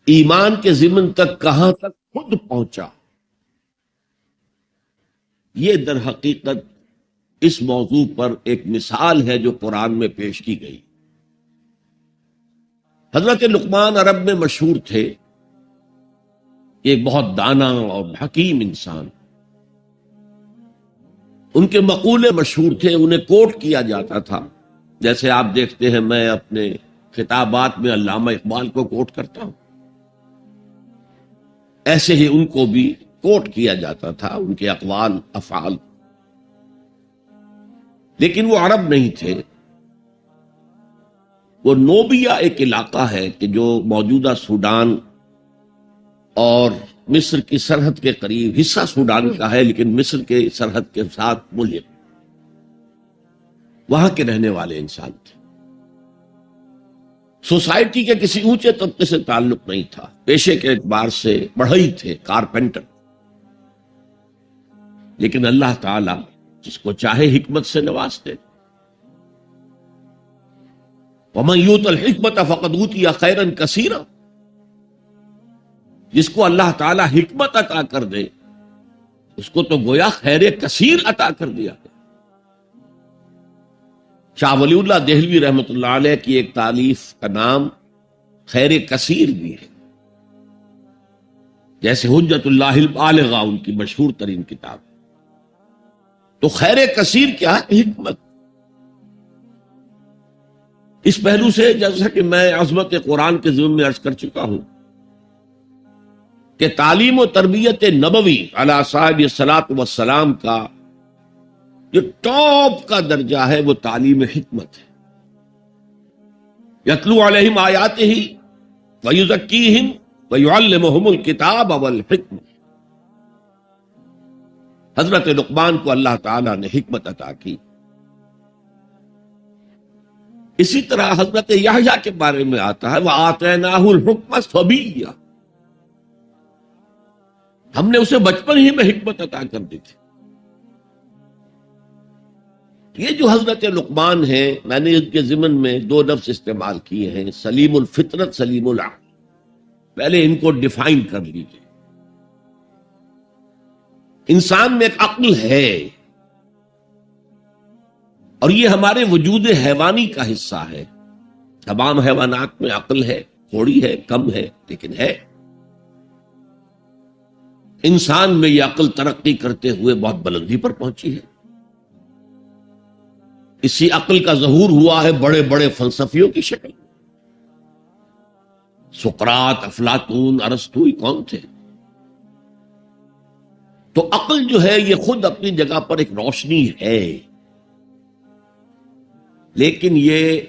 ایمان کے ضمن تک کہاں تک خود پہنچا، یہ در حقیقت اس موضوع پر ایک مثال ہے جو قرآن میں پیش کی گئی۔ حضرت لقمان عرب میں مشہور تھے، ایک بہت دانا اور حکیم انسان۔ ان کے مقولے مشہور تھے، انہیں کوٹ کیا جاتا تھا، جیسے آپ دیکھتے ہیں میں اپنے خطابات میں علامہ اقبال کو کوٹ کرتا ہوں، ایسے ہی ان کو بھی کوٹ کیا جاتا تھا، ان کے اقوال افعال۔ لیکن وہ عرب نہیں تھے، وہ نوبیا ایک علاقہ ہے کہ جو موجودہ سوڈان اور مصر کی سرحد کے قریب، حصہ سوڈان کا ہے لیکن مصر کے سرحد کے ساتھ ملحق، وہاں کے رہنے والے انسان تھے۔ سوسائٹی کے کسی اونچے طبقے سے تعلق نہیں تھا، پیشے کے اعتبار سے بڑھئی تھے، کارپینٹر۔ لیکن اللہ تعالی جس کو چاہے حکمت سے نوازتے۔ وَمَن يُؤْتَ الْحِكْمَةَ فَقَدْ أُوتِيَ خَيْرًا كَثِيرًا، جس کو اللہ تعالی حکمت عطا کر دے اس کو تو گویا خیر کثیر عطا کر دیا ہے۔ شاہ ولی اللہ دہلوی رحمۃ اللہ علیہ کی ایک تالیف کا نام خیر کثیر بھی ہے، جیسے حجت اللہ البالغہ ان کی مشہور ترین کتاب۔ تو خیر کثیر کیا ہے؟ حکمت۔ اس پہلو سے جیسا کہ میں عظمت قرآن کے ضمن میں عرض کر چکا ہوں کہ تعلیم و تربیت نبوی علی صاحب الصلاۃ والسلام کا جو ٹاپ کا درجہ ہے وہ تعلیم حکمت ہے۔ یتلو علیہم آیاتہ ویزکیہم ویعلمہم الکتاب والحکمہ۔ حضرت لقمان کو اللہ تعالیٰ نے حکمت عطا کی۔ اسی طرح حضرت یحییٰ کے بارے میں آتا ہے وآتیناہ الحکم صبیا، ہم نے اسے بچپن ہی میں حکمت عطا کر دی تھی۔ یہ جو حضرت لقمان ہیں، میں نے ان کے ضمن میں دو لفظ استعمال کیے ہیں، سلیم الفطرت، سلیم العقل۔ پہلے ان کو ڈیفائن کر لیجیے۔ انسان میں ایک عقل ہے اور یہ ہمارے وجود حیوانی کا حصہ ہے۔ تمام حیوانات میں عقل ہے، تھوڑی ہے، کم ہے، لیکن ہے۔ انسان میں یہ عقل ترقی کرتے ہوئے بہت بلندی پر پہنچی ہے۔ اسی عقل کا ظہور ہوا ہے بڑے بڑے فلسفیوں کی شکل۔ سقراط، افلاطون، ارسطو، یہ کون تھے؟ تو عقل جو ہے یہ خود اپنی جگہ پر ایک روشنی ہے، لیکن یہ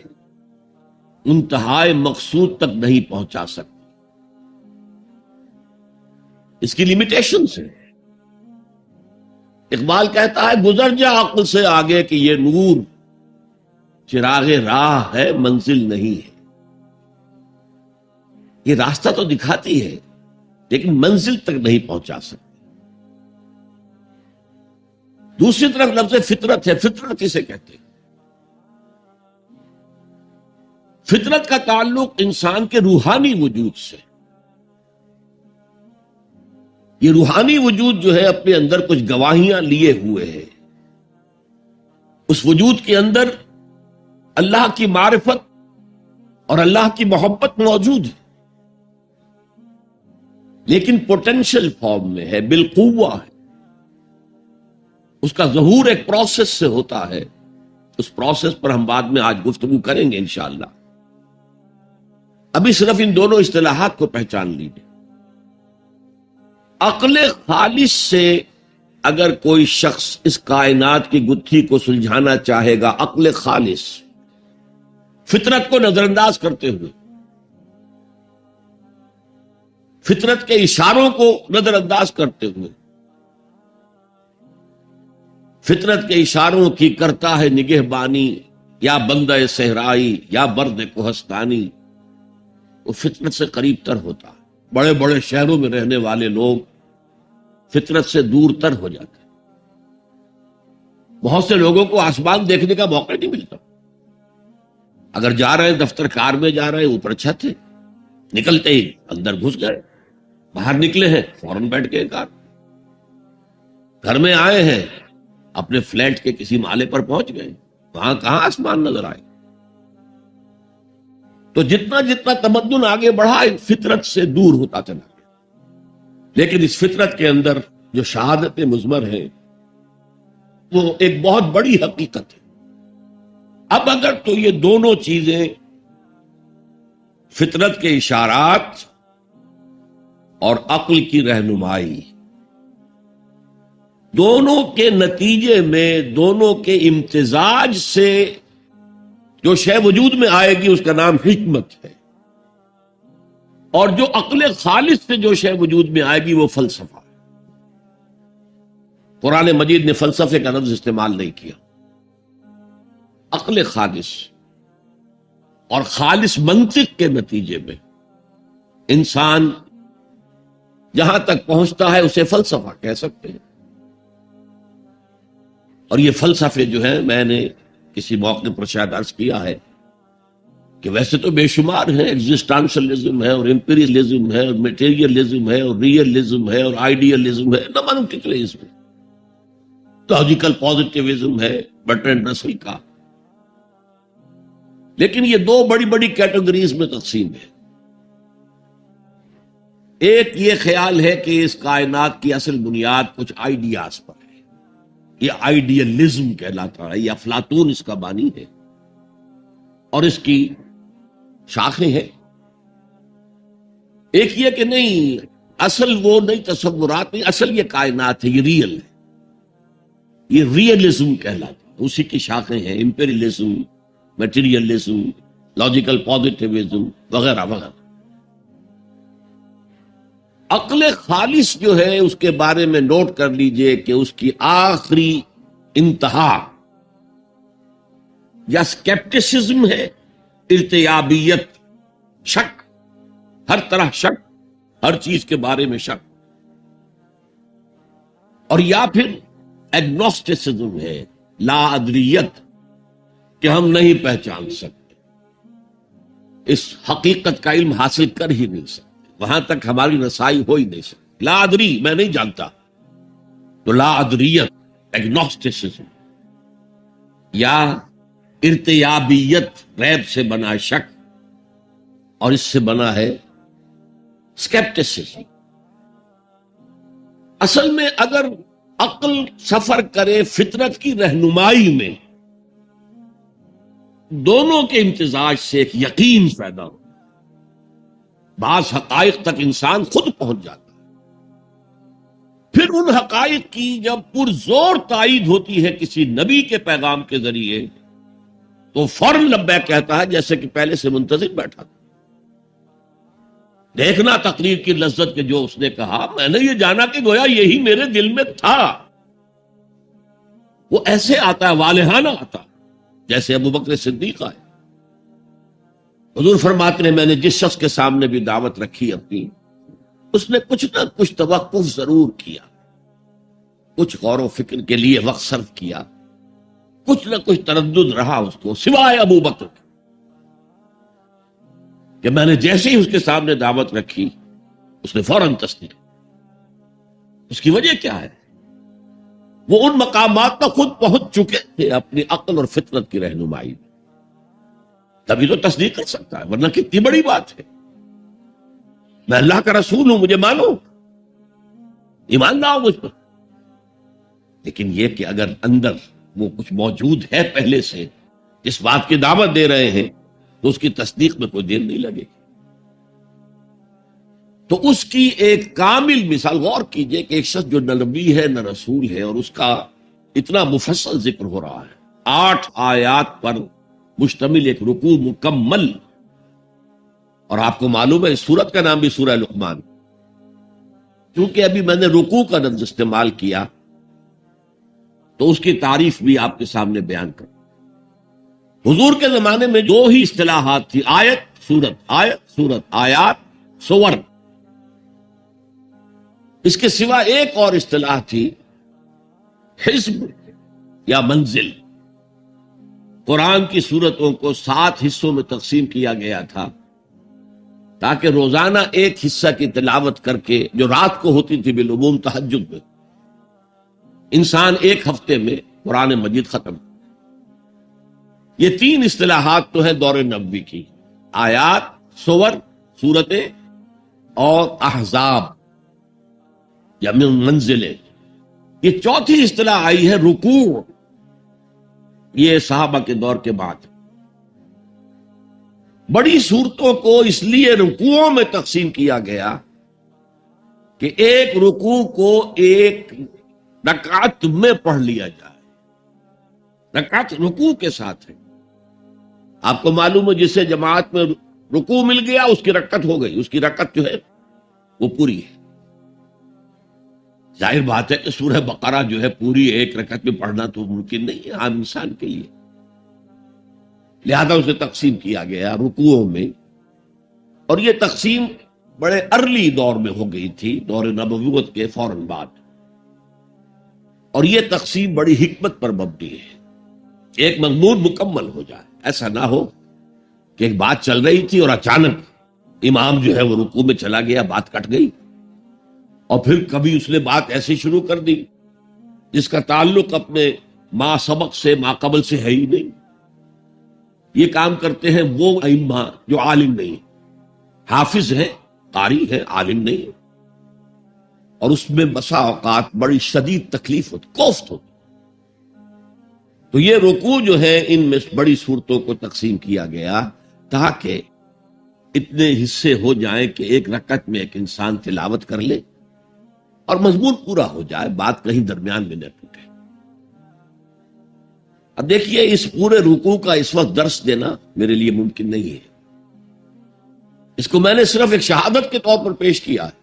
انتہائے مقصود تک نہیں پہنچا سکتی، اس کی لیمیٹیشنز ہیں۔ اقبال کہتا ہے گزر جا عقل سے آگے کہ یہ نور چراغ راہ ہے، منزل نہیں ہے۔ یہ راستہ تو دکھاتی ہے لیکن منزل تک نہیں پہنچا سکتی۔ دوسری طرف لفظ فطرت ہے، فطرت اسے کہتے ہیں۔ فطرت کا تعلق انسان کے روحانی وجود سے۔ یہ روحانی وجود جو ہے اپنے اندر کچھ گواہیاں لیے ہوئے ہے۔ اس وجود کے اندر اللہ کی معرفت اور اللہ کی محبت موجود ہے، لیکن پوٹینشل فارم میں ہے، بالقوہ ہے۔ اس کا ظہور ایک پروسیس سے ہوتا ہے، اس پروسیس پر ہم بعد میں آج گفتگو کریں گے انشاءاللہ۔ ابھی صرف ان دونوں اصطلاحات کو پہچان لیجیے۔ عقل خالص سے اگر کوئی شخص اس کائنات کی گتھی کو سلجھانا چاہے گا، عقل خالص، فطرت کو نظر انداز کرتے ہوئے، فطرت کے اشاروں کو نظر انداز کرتے ہوئے، فطرت کے اشاروں کی کرتا ہے نگہبانی، یا بندہ صحرائی یا برد کوہستانی، وہ فطرت سے قریب تر ہوتا ہے۔ بڑے بڑے شہروں میں رہنے والے لوگ فطرت سے دور تر ہو جاتے ہیں۔ بہت سے لوگوں کو آسمان دیکھنے کا موقع نہیں ملتا، اگر جا رہے ہیں دفتر کار میں جا رہے ہیں، اوپر چھت ہے، نکلتے ہی اندر گھس گئے، باہر نکلے ہیں فوراً بیٹھ کے کار، گھر میں آئے ہیں اپنے فلیٹ کے کسی مالے پر پہنچ گئے، وہاں کہاں آسمان نظر آئے۔ تو جتنا جتنا تمدن آگے بڑھا فطرت سے دور ہوتا چلا گیا، لیکن اس فطرت کے اندر جو شہادت مضمر ہے وہ ایک بہت بڑی حقیقت ہے۔ اب اگر تو یہ دونوں چیزیں، فطرت کے اشارات اور عقل کی رہنمائی، دونوں کے نتیجے میں، دونوں کے امتزاج سے جو شے وجود میں آئے گی اس کا نام حکمت ہے، اور جو عقل خالص سے جو شے وجود میں آئے گی وہ فلسفہ ہے۔ قرآن مجید نے فلسفے کا لفظ استعمال نہیں کیا، عقل خالص اور خالص منطق کے نتیجے میں انسان جہاں تک پہنچتا ہے اسے فلسفہ کہہ سکتے ہیں۔ اور یہ فلسفے جو ہیں، میں نے کسی موقع پر شاید عرض کیا ہے کہ ویسے تو بے شمار ہیں، ایگزسٹانشلزم ہے اور امپیریلزم ہے اور میٹیریلزم ہے اور ریئلزم ہے اور آئیڈیلزم ہے، نمانٹیکلزم، لاجیکل پازیٹیوزم ہے برٹرینڈ رسل کا، لیکن یہ دو بڑی بڑی کیٹیگریز میں تقسیم ہے۔ ایک یہ خیال ہے کہ اس کائنات کی اصل بنیاد کچھ آئیڈیاز پر ہے، یہ آئیڈیلزم کہلاتا ہے، یہ افلاطون اس کا بانی ہے اور اس کی شاخیں ہیں۔ ایک یہ کہ نہیں، اصل وہ نہیں، تصورات نہیں، اصل یہ کائنات ہے، یہ ریئل ہے، یہ ریئلزم کہلاتا ہے، اسی کی شاخیں ہیں، امپیریلزم، میٹیریلزم، لاجیکل پازیٹیوزم وغیرہ وغیرہ۔ عقل خالص جو ہے اس کے بارے میں نوٹ کر لیجئے کہ اس کی آخری انتہا یا سکیپٹسزم ہے، ارتیابیت، شک، ہر طرح شک، ہر چیز کے بارے میں شک، اور یا پھر ایگنوسٹسزم ہے، لا ادریت، کہ ہم نہیں پہچان سکتے، اس حقیقت کا علم حاصل کر ہی نہیں سکتے، وہاں تک ہماری رسائی ہو ہی نہیں سکتی، لا ادری، میں نہیں جانتا، تو لا ادریت، ایگنوسٹسزم، یا ارتیابیت، ریب سے بنا شک، اور اس سے بنا ہے سکیپٹسزم۔ اصل میں اگر عقل سفر کرے فطرت کی رہنمائی میں، دونوں کے امتزاج سے ایک یقین پیدا ہو، بعض حقائق تک انسان خود پہنچ جاتا ہے، پھر ان حقائق کی جب پرزور تائید ہوتی ہے کسی نبی کے پیغام کے ذریعے تو فوراً لبیک کہتا ہے، جیسے کہ پہلے سے منتظر بیٹھا تھا۔ دیکھنا تقریر کی لذت کے جو اس نے کہا، میں نے یہ جانا کہ گویا یہی میرے دل میں تھا، وہ ایسے آتا ہے، والہانہ آتا، جیسے ابو بکر صدیق آئے۔ حضور فرماتے ہیں میں نے جس شخص کے سامنے بھی دعوت رکھی اپنی، اس نے کچھ نہ کچھ توقف ضرور کیا، کچھ غور و فکر کے لیے وقت صرف کیا، کچھ نہ کچھ تردد رہا اس کو، سوائے ابو بکر کہ میں نے جیسے ہی اس کے سامنے دعوت رکھی اس نے فوراً تصدیق۔ اس کی وجہ کیا ہے؟ وہ ان مقامات پر خود پہنچ چکے تھے اپنی عقل اور فطرت کی رہنمائی میں، تبھی تو تصدیق کر سکتا ہے، ورنہ کتنی بڑی بات ہے، میں اللہ کا رسول ہوں، مجھے مانو، ایمان لاؤ مجھ پر۔ لیکن یہ کہ اگر اندر وہ کچھ موجود ہے پہلے سے، جس بات کی دعوت دے رہے ہیں، تو اس کی تصدیق میں کوئی دیر نہیں لگے گی۔ تو اس کی ایک کامل مثال، غور کیجئے کہ ایک شخص جو نہ نبی ہے نہ رسول ہے، اور اس کا اتنا مفصل ذکر ہو رہا ہے، 8 آیات پر مشتمل ایک رکوع مکمل، اور آپ کو معلوم ہے اس سورت کا نام بھی سورہ لقمان، کیونکہ ابھی میں نے رکوع کا لفظ استعمال کیا تو اس کی تعریف بھی آپ کے سامنے بیان کروں۔ حضور کے زمانے میں دو ہی اصطلاحات تھی، آیت سورت، آیات سور، اس کے سوا ایک اور اصطلاح تھی، حزب یا منزل۔ قرآن کی سورتوں کو 7 حصوں میں تقسیم کیا گیا تھا، تاکہ روزانہ ایک حصہ کی تلاوت کر کے، جو رات کو ہوتی تھی بالعموم تہجد میں، انسان ایک ہفتے میں قرآن مجید ختم۔ یہ 3 اصطلاحات تو ہیں دور نبوی کی: آیات، سور، سورتیں، اور احزاب یا منزلیں۔ یہ چوتھی اصطلاح آئی ہے رکوع، یہ صحابہ کے دور کے بعد۔ بڑی صورتوں کو اس لیے رکوعوں میں تقسیم کیا گیا کہ ایک رکوع کو ایک رکعت میں پڑھ لیا جائے۔ رکعت رکوع کے ساتھ ہے۔ آپ کو معلوم ہے جسے جماعت میں رکوع مل گیا اس کی رکعت ہو گئی، اس کی رکعت جو ہے وہ پوری ہے۔ ظاہر بات ہے کہ سورہ بقرہ جو ہے پوری ایک رکعت میں پڑھنا تو ممکن نہیں ہے عام انسان کے لیے، لہذا اسے تقسیم کیا گیا رکوعوں میں۔ اور یہ تقسیم بڑے ارلی دور میں ہو گئی تھی، دور نبوت کے فوراً بعد، اور یہ تقسیم بڑی حکمت پر مبنی ہے، ایک مضمون مکمل ہو جائے۔ ایسا نہ ہو کہ ایک بات چل رہی تھی اور اچانک امام جو ہے وہ رکوع میں چلا گیا، بات کٹ گئی، اور پھر کبھی اس نے بات ایسی شروع کر دی جس کا تعلق اپنے ما سبق سے، ما قبل سے ہے ہی نہیں۔ یہ کام کرتے ہیں وہ ائمہ جو عالم نہیں، حافظ ہیں، قاری ہیں، عالم نہیں، اور اس میں بسا اوقات بڑی شدید تکلیف ہوتی، کوفت ہوتی۔ تو یہ رکوع جو ہے ان میں بڑی صورتوں کو تقسیم کیا گیا تاکہ اتنے حصے ہو جائیں کہ ایک رکعت میں ایک انسان تلاوت کر لے اور مضمون پورا ہو جائے، بات کہیں درمیان میں نہ ٹوٹے۔ اب دیکھیے اس پورے رکوع کا اس وقت درس دینا میرے لیے ممکن نہیں ہے، اس کو میں نے صرف ایک شہادت کے طور پر پیش کیا ہے،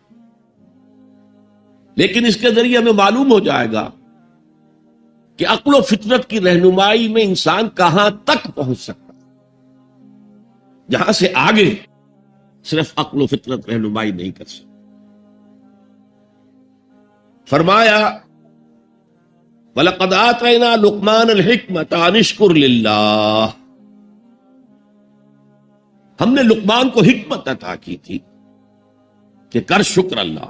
لیکن اس کے ذریعے ہمیں معلوم ہو جائے گا کہ عقل و فطرت کی رہنمائی میں انسان کہاں تک پہنچ سکتا ہے، جہاں سے آگے صرف عقل و فطرت رہنمائی نہیں کر سکتی۔ فرمایا وَلَقَدْ آتَيْنَا لُقْمَانَ الْحِكْمَةَ أَنِ اشْكُرْ لِلَّهِ، ہم نے لقمان کو حکمت عطا کی تھی کہ کر شکر اللہ۔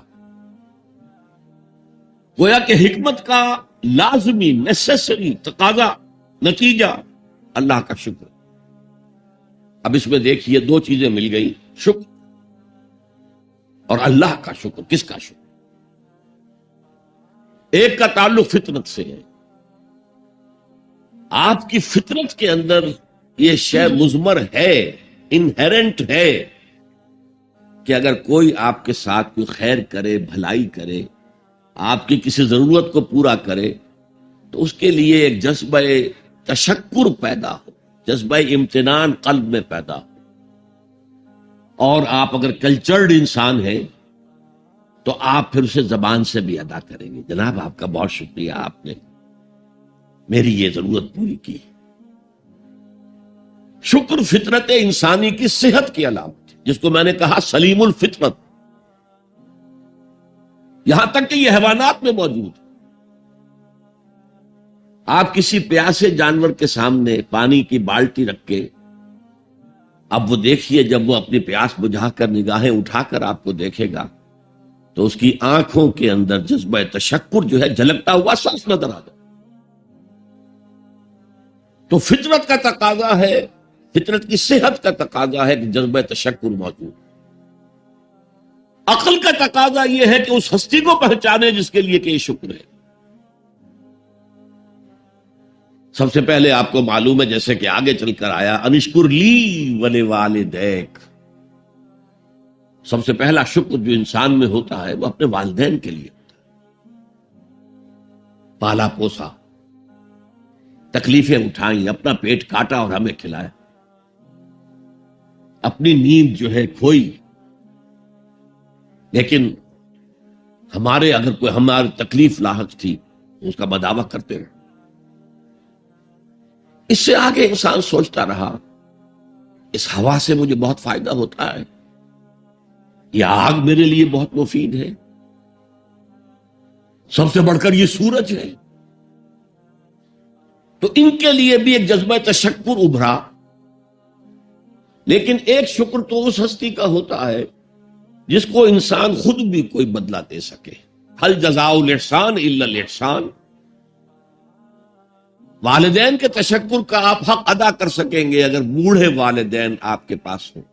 گویا کہ حکمت کا لازمی نیسیسری تقاضا، نتیجہ اللہ کا شکر۔ اب اس میں دیکھیے 2 چیزیں مل گئی، شکر اور اللہ کا شکر۔ کس کا شکر؟ ایک کا تعلق فطرت سے ہے، آپ کی فطرت کے اندر یہ شے مضمر ہے، انہیرنٹ ہے کہ اگر کوئی آپ کے ساتھ کوئی خیر کرے، بھلائی کرے، آپ کی کسی ضرورت کو پورا کرے، تو اس کے لیے ایک جذبہ تشکر پیدا ہو، جذبہ امتنان قلب میں پیدا ہو۔ اور آپ اگر کلچرڈ انسان ہیں تو آپ پھر اسے زبان سے بھی ادا کریں گے، جناب آپ کا بہت شکریہ، آپ نے میری یہ ضرورت پوری کی۔ شکر فطرت انسانی کی صحت کی علامت، جس کو میں نے کہا سلیم الفطرت، یہاں تک کہ یہ حیوانات میں موجود ہے۔ آپ کسی پیاسے جانور کے سامنے پانی کی بالٹی رکھ کے، اب وہ دیکھیے جب وہ اپنی پیاس بجھا کر نگاہیں اٹھا کر آپ کو دیکھے گا تو اس کی آنکھوں کے اندر جذبہ تشکر جو ہے جھلکتا ہوا صاف نظر آ جائے۔ تو فطرت کا تقاضا ہے، فطرت کی صحت کا تقاضا ہے کہ جذبہ تشکر موجود۔ عقل کا تقاضا یہ ہے کہ اس ہستی کو پہچانے جس کے لیے کہ یہ شکر ہے۔ سب سے پہلے آپ کو معلوم ہے جیسے کہ آگے چل کر آیا انشکر لی ولوالدیک، سب سے پہلا شکر جو انسان میں ہوتا ہے وہ اپنے والدین کے لیے ہوتا ہے۔ پالا پوسا، تکلیفیں اٹھائیں، اپنا پیٹ کاٹا اور ہمیں کھلایا، اپنی نیند جو ہے کھوئی، لیکن ہمارے اگر کوئی ہماری تکلیف لاحق تھی اس کا بدعویٰ کرتے رہے۔ اس سے آگے انسان سوچتا رہا اس ہوا سے مجھے بہت فائدہ ہوتا ہے، یہ آگ میرے لیے بہت مفید ہے، سب سے بڑھ کر یہ سورج ہے۔ تو ان کے لیے بھی ایک جذبہ تشکر ابھرا، لیکن ایک شکر تو اس ہستی کا ہوتا ہے جس کو انسان خود بھی کوئی بدلہ دے سکے. ہل جزاء الاحسان الا الاحسان. والدین کے تشکر کا آپ حق ادا کر سکیں گے اگر بوڑھے والدین آپ کے پاس ہوں.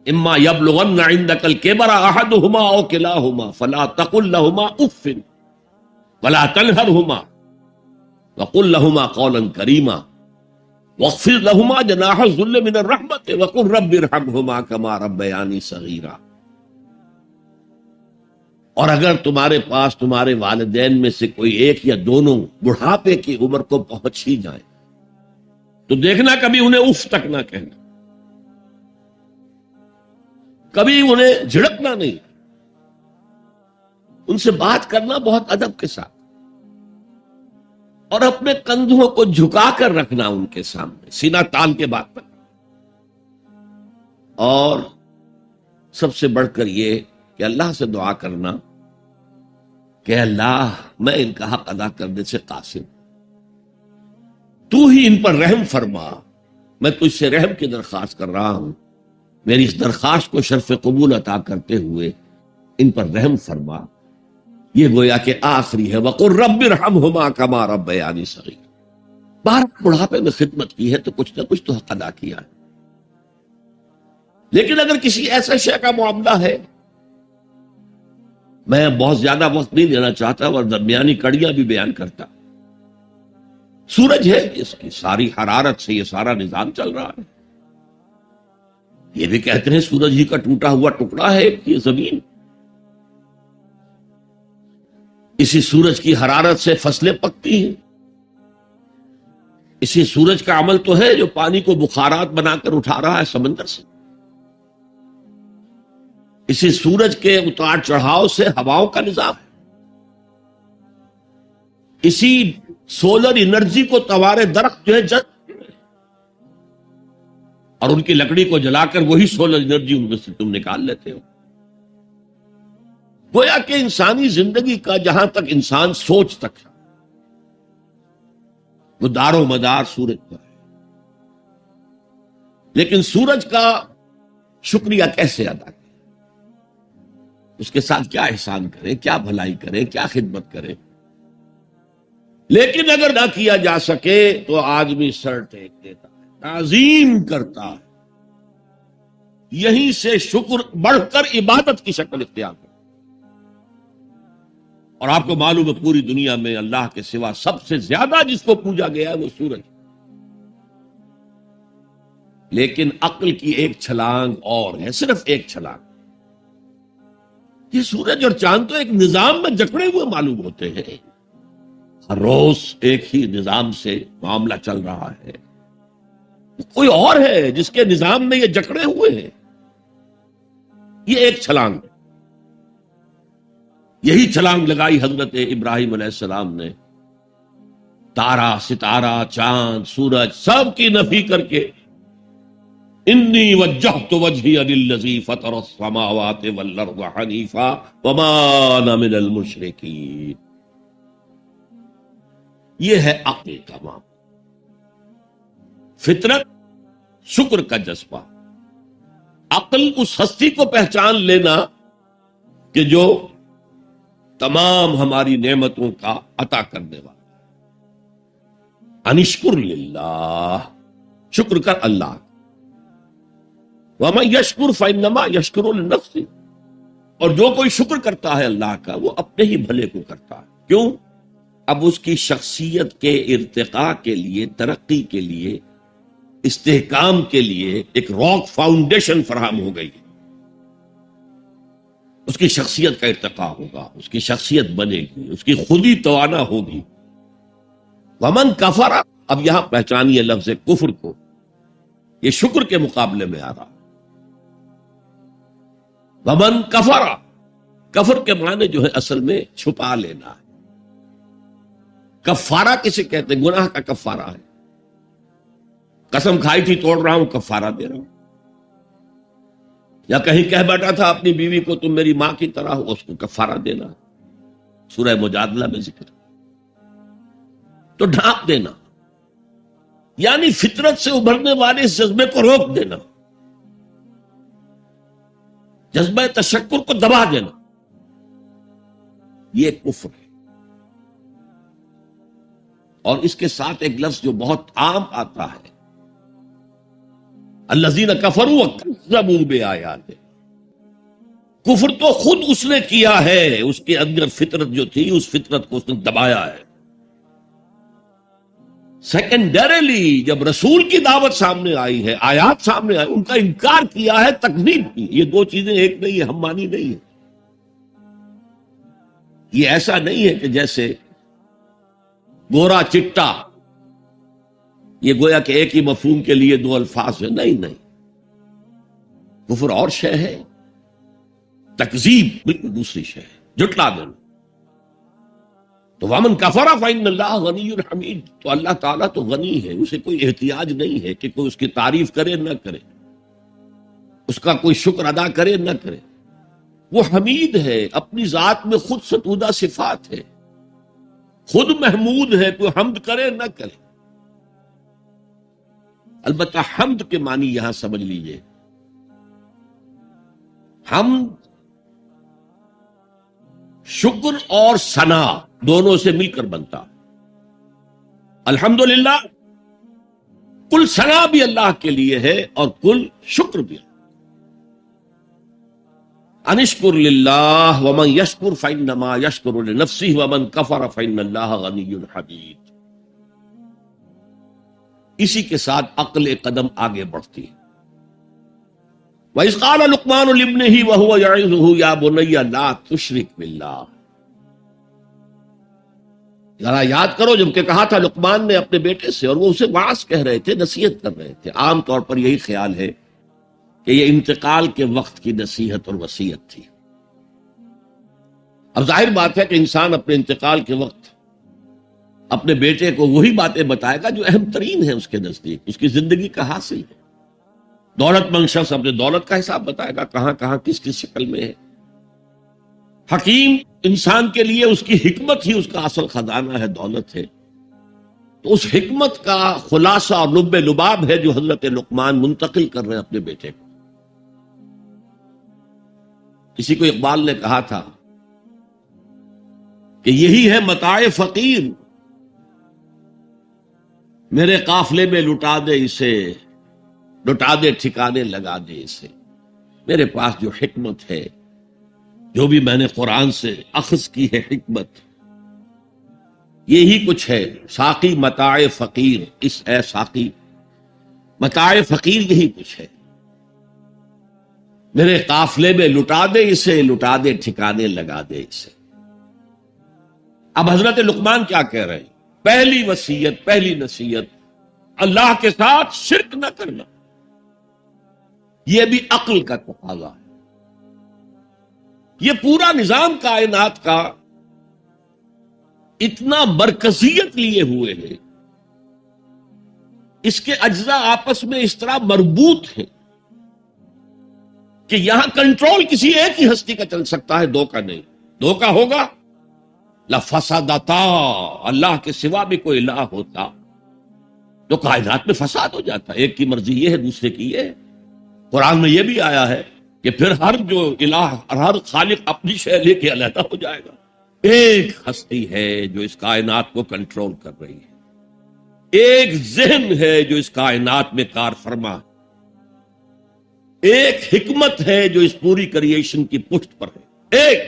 اما یبلغن عندک الکبر احدہما او کلاہما فلا تقل لہما اف ولا تنہرہما وقل لہما قولا کریما واخفض لہما جناح الذل من الرحمۃ وقل رب ارحمہما کما ربیانی صغیرا. اور اگر تمہارے پاس تمہارے والدین میں سے کوئی ایک یا دونوں بڑھاپے کی عمر کو پہنچ ہی جائیں تو دیکھنا کبھی انہیں اف تک نہ کہنا، کبھی انہیں جھڑکنا نہیں، ان سے بات کرنا بہت ادب کے ساتھ، اور اپنے کندھوں کو جھکا کر رکھنا ان کے سامنے، سینہ تان کے بات پر. اور سب سے بڑھ کر یہ کہ اللہ سے دعا کرنا کہ اللہ میں ان کا حق ادا کرنے سے قاصر، تو ہی ان پر رحم فرما، میں تجھ سے رحم کی درخواست کر رہا ہوں، میری اس درخواست کو شرف قبول عطا کرتے ہوئے ان پر رحم فرما. یہ گویا کہ آخری ہے وَقُلْ رَبِّ ارْحَمْهُمَا كَمَا رَبَّيَانِي صَغِيرًا. باہر بڑھاپے میں خدمت کی ہے تو کچھ نہ کچھ تو حق ادا کیا ہے. لیکن اگر کسی ایسے شے کا معاملہ ہے، میں بہت زیادہ وقت نہیں دینا چاہتا اور درمیانی کڑیاں بھی بیان کرتا. سورج ہے، اس کی ساری حرارت سے یہ سارا نظام چل رہا ہے. یہ بھی کہتے ہیں سورج ہی کا ٹوٹا ہوا ٹکڑا ہے یہ زمین. اسی سورج کی حرارت سے فصلیں پکتی ہیں. اسی سورج کا عمل تو ہے جو پانی کو بخارات بنا کر اٹھا رہا ہے سمندر سے. اسی سورج کے اتار چڑھاؤ سے ہواؤں کا نظام ہے. اسی سولر انرجی کو توارے درخت جو ہے جذب اور ان کی لکڑی کو جلا کر وہی سولر انرجی ان میں سے تم نکال لیتے ہو. گویا کہ انسانی زندگی کا جہاں تک انسان سوچ تک ہے وہ دار و مدار سورج پر ہے. لیکن سورج کا شکریہ کیسے ادا کریں، اس کے ساتھ کیا احسان کریں، کیا بھلائی کریں، کیا خدمت کریں. لیکن اگر نہ کیا جا سکے تو آدمی سر ٹیک دیتا ہے، تعظیم کرتا ہے. یہیں سے شکر بڑھ کر عبادت کی شکل اختیار کرتا. اور آپ کو معلوم ہے پوری دنیا میں اللہ کے سوا سب سے زیادہ جس کو پوجا گیا ہے وہ سورج. لیکن عقل کی ایک چھلانگ اور ہے، صرف ایک چھلانگ. یہ سورج اور چاند تو ایک نظام میں جکڑے ہوئے معلوم ہوتے ہیں. ہر روز ایک ہی نظام سے معاملہ چل رہا ہے. کوئی اور ہے جس کے نظام میں یہ جکڑے ہوئے ہیں. یہ ایک چھلانگ، یہی چھلانگ لگائی حضرت ابراہیم علیہ السلام نے. تارا، ستارہ، چاند، سورج سب کی نفی کر کے انی وجہت وجہی للذی فطر السماوات والارض حنیفا وما انا من المشرکین. یہ ہے عقل کا معاملہ. فطرت، شکر کا جذبہ. عقل اس ہستی کو پہچان لینا کہ جو تمام ہماری نعمتوں کا عطا کرنے والا. انشکر للہ، شکر کر اللہ. وَمَن يَشْكُرْ فَإِنَّمَا يَشْكُرُ لِنَفْسِهِ. اور جو کوئی شکر کرتا ہے اللہ کا وہ اپنے ہی بھلے کو کرتا ہے. کیوں؟ اب اس کی شخصیت کے ارتقاء کے لیے، ترقی کے لیے، استحکام کے لیے ایک راک فاؤنڈیشن فراہم ہو گئی. اس کی شخصیت کا ارتقاء ہوگا، اس کی شخصیت بنے گی، اس کی خودی توانا ہوگی. ومن کفر، اب یہاں پہچانیے لفظ کفر کو، یہ شکر کے مقابلے میں آ رہا. ومن کفر، کفر کے معنی جو ہے اصل میں چھپا لینا ہے. کفارہ کسے کہتے ہیں؟ گناہ کا کفارہ ہے. قسم کھائی تھی توڑ رہا ہوں، کفارہ دے رہا ہوں. یا کہیں کہہ بیٹھا تھا اپنی بیوی کو تم میری ماں کی طرح ہو، اس کو کفارہ دینا. سورہ مجادلہ میں ذکر. تو ڈھانپ دینا. یعنی فطرت سے ابھرنے والے اس جذبے کو روک دینا، جذبہ تشکر کو دبا دینا، یہ کفر ہے۔ اور اس کے ساتھ ایک لفظ جو بہت عام آتا ہے، الذین کفروا وکذبوا بآیاتنا، کفر تو خود اس نے کیا ہے، اس کے اندر فطرت جو تھی اس فطرت کو اس نے دبایا ہے۔ سیکنڈریلی جب رسول کی دعوت سامنے آئی ہے، آیات سامنے آئی، ان کا انکار کیا ہے، تکذیب کی۔ یہ دو چیزیں ایک نہیں ہے، ہم مانی نہیں ہے۔ یہ ایسا نہیں ہے کہ جیسے گورا چٹا، یہ گویا کہ ایک ہی مفہوم کے لیے دو الفاظ ہیں، نہیں نہیں، کفر اور شے ہے، تکذیب بالکل دوسری شے ہے، جھٹلا دینا۔ تو وَمَنْ كَفَرَ فَإِنَّ اللَّهَ غَنِيٌّ حَمِيدٌ، تو اللہ تعالیٰ تو غنی ہے، اسے کوئی احتیاج نہیں ہے کہ کوئی اس کی تعریف کرے نہ کرے، اس کا کوئی شکر ادا کرے نہ کرے۔ وہ حمید ہے، اپنی ذات میں خود ستودہ صفات ہے، خود محمود ہے، کوئی حمد کرے نہ کرے۔ البتہ حمد کے معنی یہاں سمجھ لیجئے، حمد شکر اور ثنا دونوں سے مل کر بنتا۔ الحمدللہ کل ثنا بھی اللہ کے لیے ہے اور کل شکر بھی۔ انشکر للہ ومن یشکر فانما یشکر لنفسہ ومن کفر فان اللہ غنی حمید۔ اسی کے ساتھ عقل قدم آگے بڑھتی ہے۔ وَإِذْ قَالَ لُقْمَانُ لِابْنِهِ وَهُوَ يَعِظُهُ يَا بُنَيَّ لَا تُشْرِكْ بِاللَّهِ۔ ذرا یاد کرو جب کہ کہا تھا لقمان نے اپنے بیٹے سے، اور وہ اسے واعظ کہہ رہے تھے، نصیحت کر رہے تھے۔ عام طور پر یہی خیال ہے کہ یہ انتقال کے وقت کی نصیحت اور وصیت تھی۔ اب ظاہر بات ہے کہ انسان اپنے انتقال کے وقت اپنے بیٹے کو وہی باتیں بتائے گا جو اہم ترین ہیں اس کے نزدیک، اس کی زندگی کا حاصل ہے۔ دولت مند شخص اپنے دولت کا حساب بتائے گا، کہاں کہاں کس کس شکل میں ہے۔ حکیم انسان کے لیے اس کی حکمت ہی اس کا اصل خزانہ ہے، دولت ہے۔ تو اس حکمت کا خلاصہ اور لب لباب ہے جو حضرت لقمان منتقل کر رہے ہیں اپنے بیٹے کو۔ کسی کو اقبال نے کہا تھا کہ یہی ہے متاع فقیر، میرے قافلے میں لٹا دے اسے، لٹا دے ٹھکانے لگا دے اسے۔ میرے پاس جو حکمت ہے، جو بھی میں نے قرآن سے اخذ کی ہے حکمت، یہی کچھ ہے۔ ساقی متاع فقیر، اس اے ساقی متاع فقیر یہی کچھ ہے، میرے قافلے میں لٹا دے اسے، لٹا دے ٹھکانے لگا دے اسے۔ اب حضرت لقمان کیا کہہ رہے ہیں؟ پہلی وصیت، پہلی نصیحت، اللہ کے ساتھ شرک نہ کرنا۔ یہ بھی عقل کا تقاضا ہے۔ یہ پورا نظام کائنات کا اتنا مرکزیت لیے ہوئے ہے، اس کے اجزاء آپس میں اس طرح مربوط ہیں کہ یہاں کنٹرول کسی ایک ہی ہستی کا چل سکتا ہے، دو کا نہیں۔ دو کا ہوگا لفسدتا، اللہ کے سوا بھی کوئی الہ ہوتا تو کائنات میں فساد ہو جاتا۔ ایک کی مرضی یہ ہے، دوسرے کی یہ ہے۔ قرآن میں یہ بھی آیا ہے کہ پھر ہر جو الہ اور ہر خالق اپنی شے لے کے علیحدہ ہو جائے گا۔ ایک ہستی ہے جو اس کائنات کو کنٹرول کر رہی ہے، ایک ذہن ہے جو اس کائنات میں کار فرما ہے، ایک حکمت ہے جو اس پوری کریشن کی پشت پر ہے۔ ایک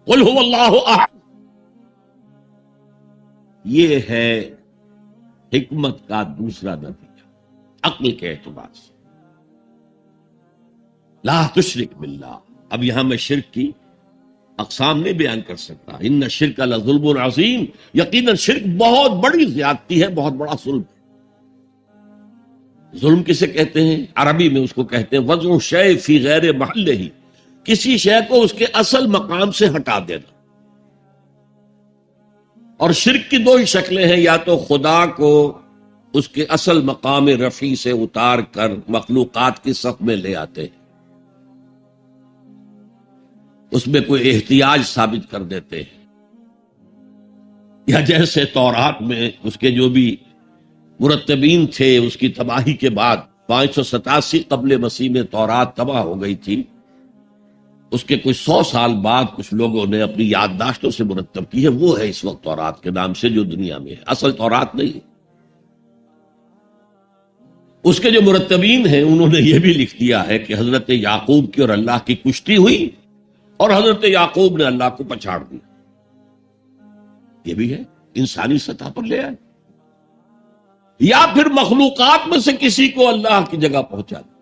قل هو اللہ احد، یہ ہے حکمت کا دوسرا نتیجہ عقل کے اعتبار سے۔ لا تشرک باللہ، اب یہاں میں شرک کی اقسام نہیں بیان کر سکتا۔ ان الشرک لظلم عظیم، یقیناً شرک بہت بڑی زیادتی ہے، بہت بڑا ظلم ہے۔ ظلم کسے کہتے ہیں؟ عربی میں اس کو کہتے ہیں وضع شیء فی غیر محلہ، کسی شے کو اس کے اصل مقام سے ہٹا دینا۔ اور شرک کی دو ہی شکلیں ہیں، یا تو خدا کو اس کے اصل مقام رفیع سے اتار کر مخلوقات کی صف میں لے آتے ہیں، اس میں کوئی احتیاج ثابت کر دیتے ہیں، یا جیسے تورات میں اس کے جو بھی مرتبین تھے اس کی تباہی کے بعد 587 قبل مسیح میں تورات تباہ ہو گئی تھی. اس کے کچھ 100 سال بعد کچھ لوگوں نے اپنی یادداشتوں سے مرتب کی ہے. وہ ہے اس وقت تورات کے نام سے جو دنیا میں ہے، اصل تورات نہیں ہے. اس کے جو مرتبین ہیں انہوں نے یہ بھی لکھ دیا ہے کہ حضرت یعقوب کی اور اللہ کی کشتی ہوئی اور حضرت یعقوب نے اللہ کو پچھاڑ دیا. یہ بھی ہے، انسانی سطح پر لے آئے، یا پھر مخلوقات میں سے کسی کو اللہ کی جگہ پہنچا دیا.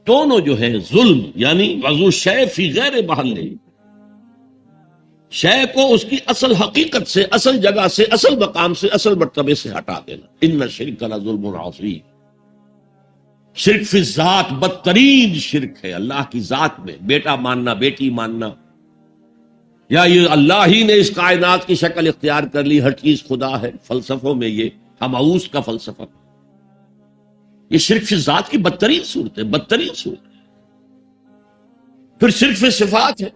دونوں جو ہے ظلم، یعنی وضع شے فی غیر محل، شے کو اس کی اصل حقیقت سے، اصل جگہ سے، اصل مقام سے، اصل مرتبے سے ہٹا دینا. ان الشرک لظلم عظیم. شرک فی الذات بدترین شرک ہے. اللہ کی ذات میں بیٹا ماننا، بیٹی ماننا، یا یہ اللہ ہی نے اس کائنات کی شکل اختیار کر لی، ہر چیز خدا ہے. فلسفوں میں یہ ہماؤس کا فلسفہ، یہ شرک فی ذات کی بدترین صورت ہے، بدترین صورت ہے. پھر شرک فی صفات ہے.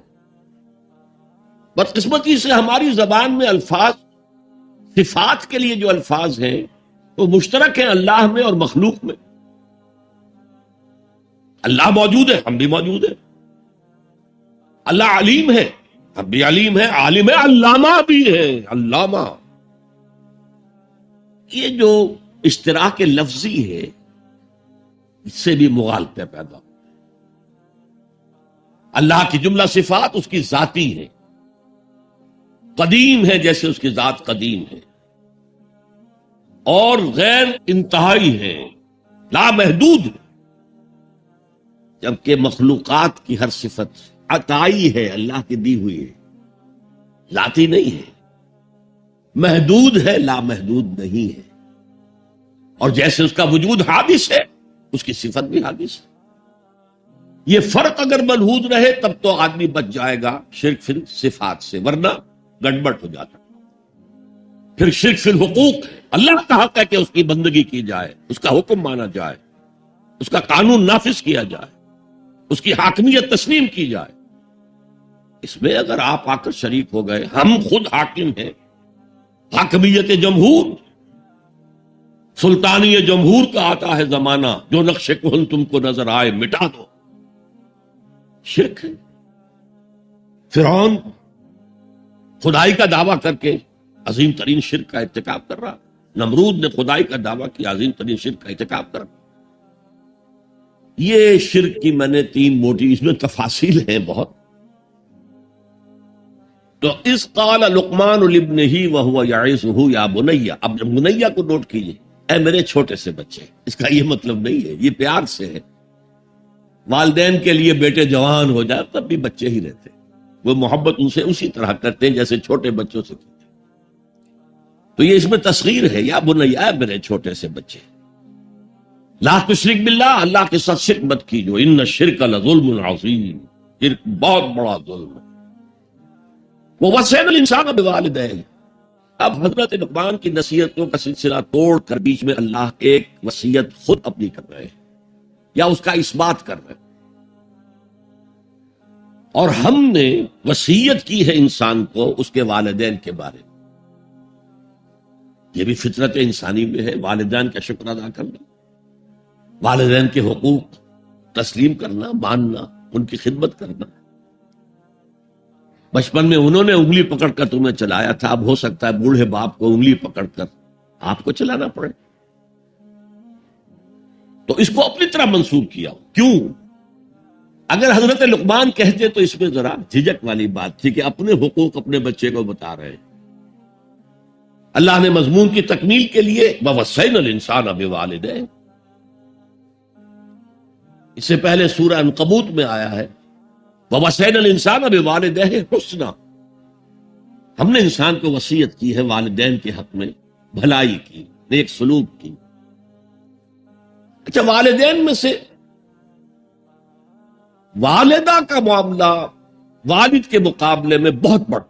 بدقسمتی سے ہماری زبان میں الفاظ، صفات کے لیے جو الفاظ ہیں وہ مشترک ہیں اللہ میں اور مخلوق میں. اللہ موجود ہے، ہم بھی موجود ہیں. اللہ علیم ہے، ہم بھی علیم ہے. عالم ہے، علامہ بھی ہے، علامہ. یہ جو اشتراک لفظی ہے اس سے بھی مغالطے پیدا ہو. اللہ کی جملہ صفات اس کی ذاتی ہے، قدیم ہے جیسے اس کی ذات قدیم ہے، اور غیر انتہائی ہے، لامحدود ہے. جبکہ مخلوقات کی ہر صفت عطائی ہے، اللہ کی دی ہوئی ہے، ذاتی نہیں ہے، محدود ہے، لامحدود نہیں ہے. اور جیسے اس کا وجود حادث ہے اس کی صفت بھی حادث ہے. یہ فرق اگر ملحوظ رہے تب تو آدمی بچ جائے گا شرک فی صفات سے، ورنہ گڑبڑ ہو جاتا. پھر شرک فی الحقوق، اللہ کا حق ہے کہ اس کی بندگی کی جائے، اس کا حکم مانا جائے، اس کا قانون نافذ کیا جائے، اس کی حاکمیت تسلیم کی جائے. اس میں اگر آپ آ کر شریک ہو گئے، ہم خود حاکم ہیں، حاکمیت جمہور، سلطانی جمہور کا آتا ہے زمانہ، جو نقش کہن تم کو نظر آئے مٹا دو. شرک ہے. فرعون خدائی کا دعویٰ کر کے عظیم ترین شرک کا ارتکاب کر رہا. نمرود نے خدائی کا دعویٰ کیا، عظیم ترین شرک کا ارتکاب کر رہا. یہ شرک کی میں نے 3 موٹی، اس میں تفاصیل ہیں بہت. تو اس قال لقمان لابنہ وہو یعظہ یا بنی، اب بنیہ کو نوٹ کیجئے، اے میرے چھوٹے سے بچے. اس کا یہ مطلب نہیں ہے، یہ پیار سے ہے. والدین کے لیے بیٹے جوان ہو جائے تب بھی بچے ہی رہتے، وہ محبت ان سے اسی طرح کرتے ہیں جیسے چھوٹے بچوں سے کرتے. تو یہ اس میں تصغیر ہے، یا بنی، اے میرے چھوٹے سے بچے، لا تشرک باللہ، اللہ کے ساتھ شرک مت کیجو، ان الشرک لظلم عظیم، شرک بہت بڑا ظلم ہے. ووصینا الانسان بوالدیہ. اب حضرت لقمان کی نصیحتوں کا سلسلہ توڑ کر بیچ میں اللہ ایک وصیت خود اپنی کر رہے ہیں یا اس کا اثبات کر رہے ہیں. اور ہم نے وصیت کی ہے انسان کو اس کے والدین کے بارے میں. یہ بھی فطرت انسانی میں ہے، والدین کا شکر ادا کرنا، والدین کے حقوق تسلیم کرنا، ماننا، ان کی خدمت کرنا. بچپن میں انہوں نے انگلی پکڑ کر تمہیں چلایا تھا، اب ہو سکتا ہے بوڑھے باپ کو انگلی پکڑ کر آپ کو چلانا پڑے. تو اس کو اپنی طرح منسوب کیا. کیوں؟ اگر حضرت لقمان کہتے تو اس میں ذرا جھجک والی بات تھی کہ اپنے حقوق اپنے بچے کو بتا رہے ہیں. اللہ نے مضمون کی تکمیل کے لیے ووصینا الانسان بوالدیہ. اس سے پہلے سورہ عنکبوت میں آیا ہے ووصینا الانسان بوالدیہ حسنا. ہم نے انسان کو وصیت کی ہے والدین کے حق میں بھلائی کی، نیک سلوک کی. اچھا، والدین میں سے والدہ کا معاملہ والد کے مقابلے میں بہت بڑا.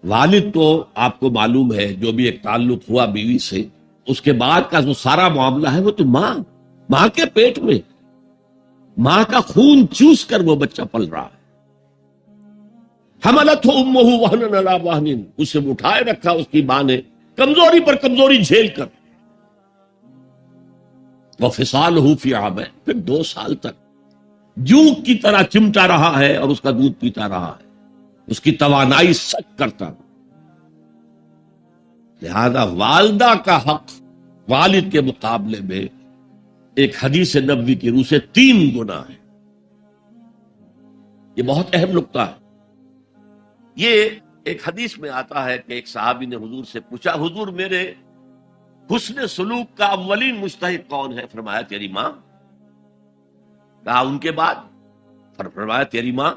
والد تو آپ کو معلوم ہے جو بھی ایک تعلق ہوا بیوی سے، اس کے بعد کا جو سارا معاملہ ہے وہ تو ماں کے پیٹ میں، ماں کا خون چوس کر وہ بچہ پل رہا ہے. حملتہ امہ وہنا علی وہن، اسے اٹھائے رکھا اس کی ماں نے کمزوری پر کمزوری جھیل کر. وفصالہ فی عامین، پھر 2 سال تک جوک کی طرح چمٹا رہا ہے اور اس کا دودھ پیتا رہا ہے، اس کی توانائی سک کرتا. لہذا والدہ کا حق والد کے مقابلے میں ایک حدیث نبوی کی روح سے 3 گنا ہے. یہ بہت اہم نقطہ ہے. یہ ایک حدیث میں آتا ہے کہ ایک صحابی نے حضور سے پوچھا، حضور میرے حسن سلوک کا اولین مستحق کون ہے؟ فرمایا تیری ماں. کہا ان کے بعد؟ فرمایا تیری ماں.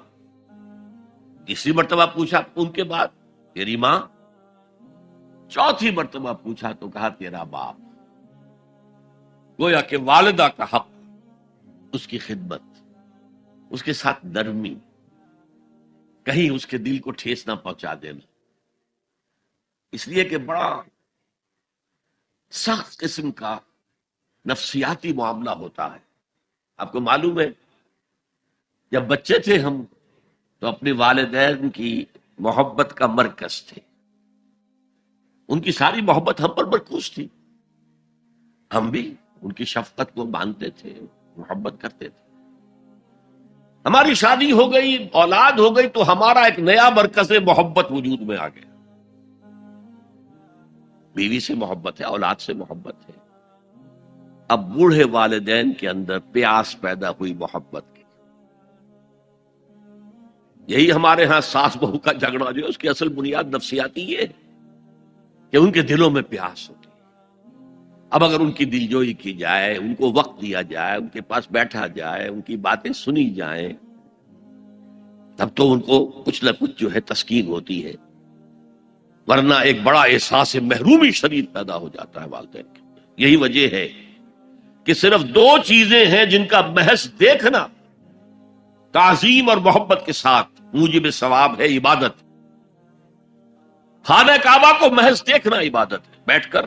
تیسری مرتبہ پوچھا ان کے بعد؟ تیری ماں. چوتھی مرتبہ پوچھا تو کہا تیرا باپ. گویا کہ والدہ کا حق، اس کی خدمت، اس کے ساتھ نرمی، کہیں اس کے دل کو ٹھیس نہ پہنچا دینا. اس لیے کہ بڑا سخت قسم کا نفسیاتی معاملہ ہوتا ہے. آپ کو معلوم ہے جب بچے تھے ہم تو اپنے والدین کی محبت کا مرکز تھے. ان کی ساری محبت ہم پر مرکوز تھی. ہم بھی ان کی شفقت کو مانتے تھے، محبت کرتے تھے. ہماری شادی ہو گئی، اولاد ہو گئی تو ہمارا ایک نیا مرکز محبت وجود میں آ گیا. بیوی سے محبت ہے، اولاد سے محبت ہے. اب بوڑھے والدین کے اندر پیاس پیدا ہوئی محبت کی. یہی ہمارے ہاں ساس بہو کا جھگڑا جو ہے اس کی اصل بنیاد نفسیاتی یہ ہے کہ ان کے دلوں میں پیاس ہوتی ہے. اب اگر ان کی دلجوئی کی جائے، ان کو وقت دیا جائے، ان کے پاس بیٹھا جائے، ان کی باتیں سنی جائیں، تب تو ان کو کچھ نہ کچھ جو ہے تسکین ہوتی ہے. ورنہ ایک بڑا احساس محرومی شدید پیدا ہو جاتا ہے والدین کے. یہی وجہ ہے کہ صرف 2 چیزیں ہیں جن کا محض دیکھنا تعظیم اور محبت کے ساتھ موجب ثواب ہے. عبادت، خانہ کعبہ کو محض دیکھنا عبادت ہے. بیٹھ کر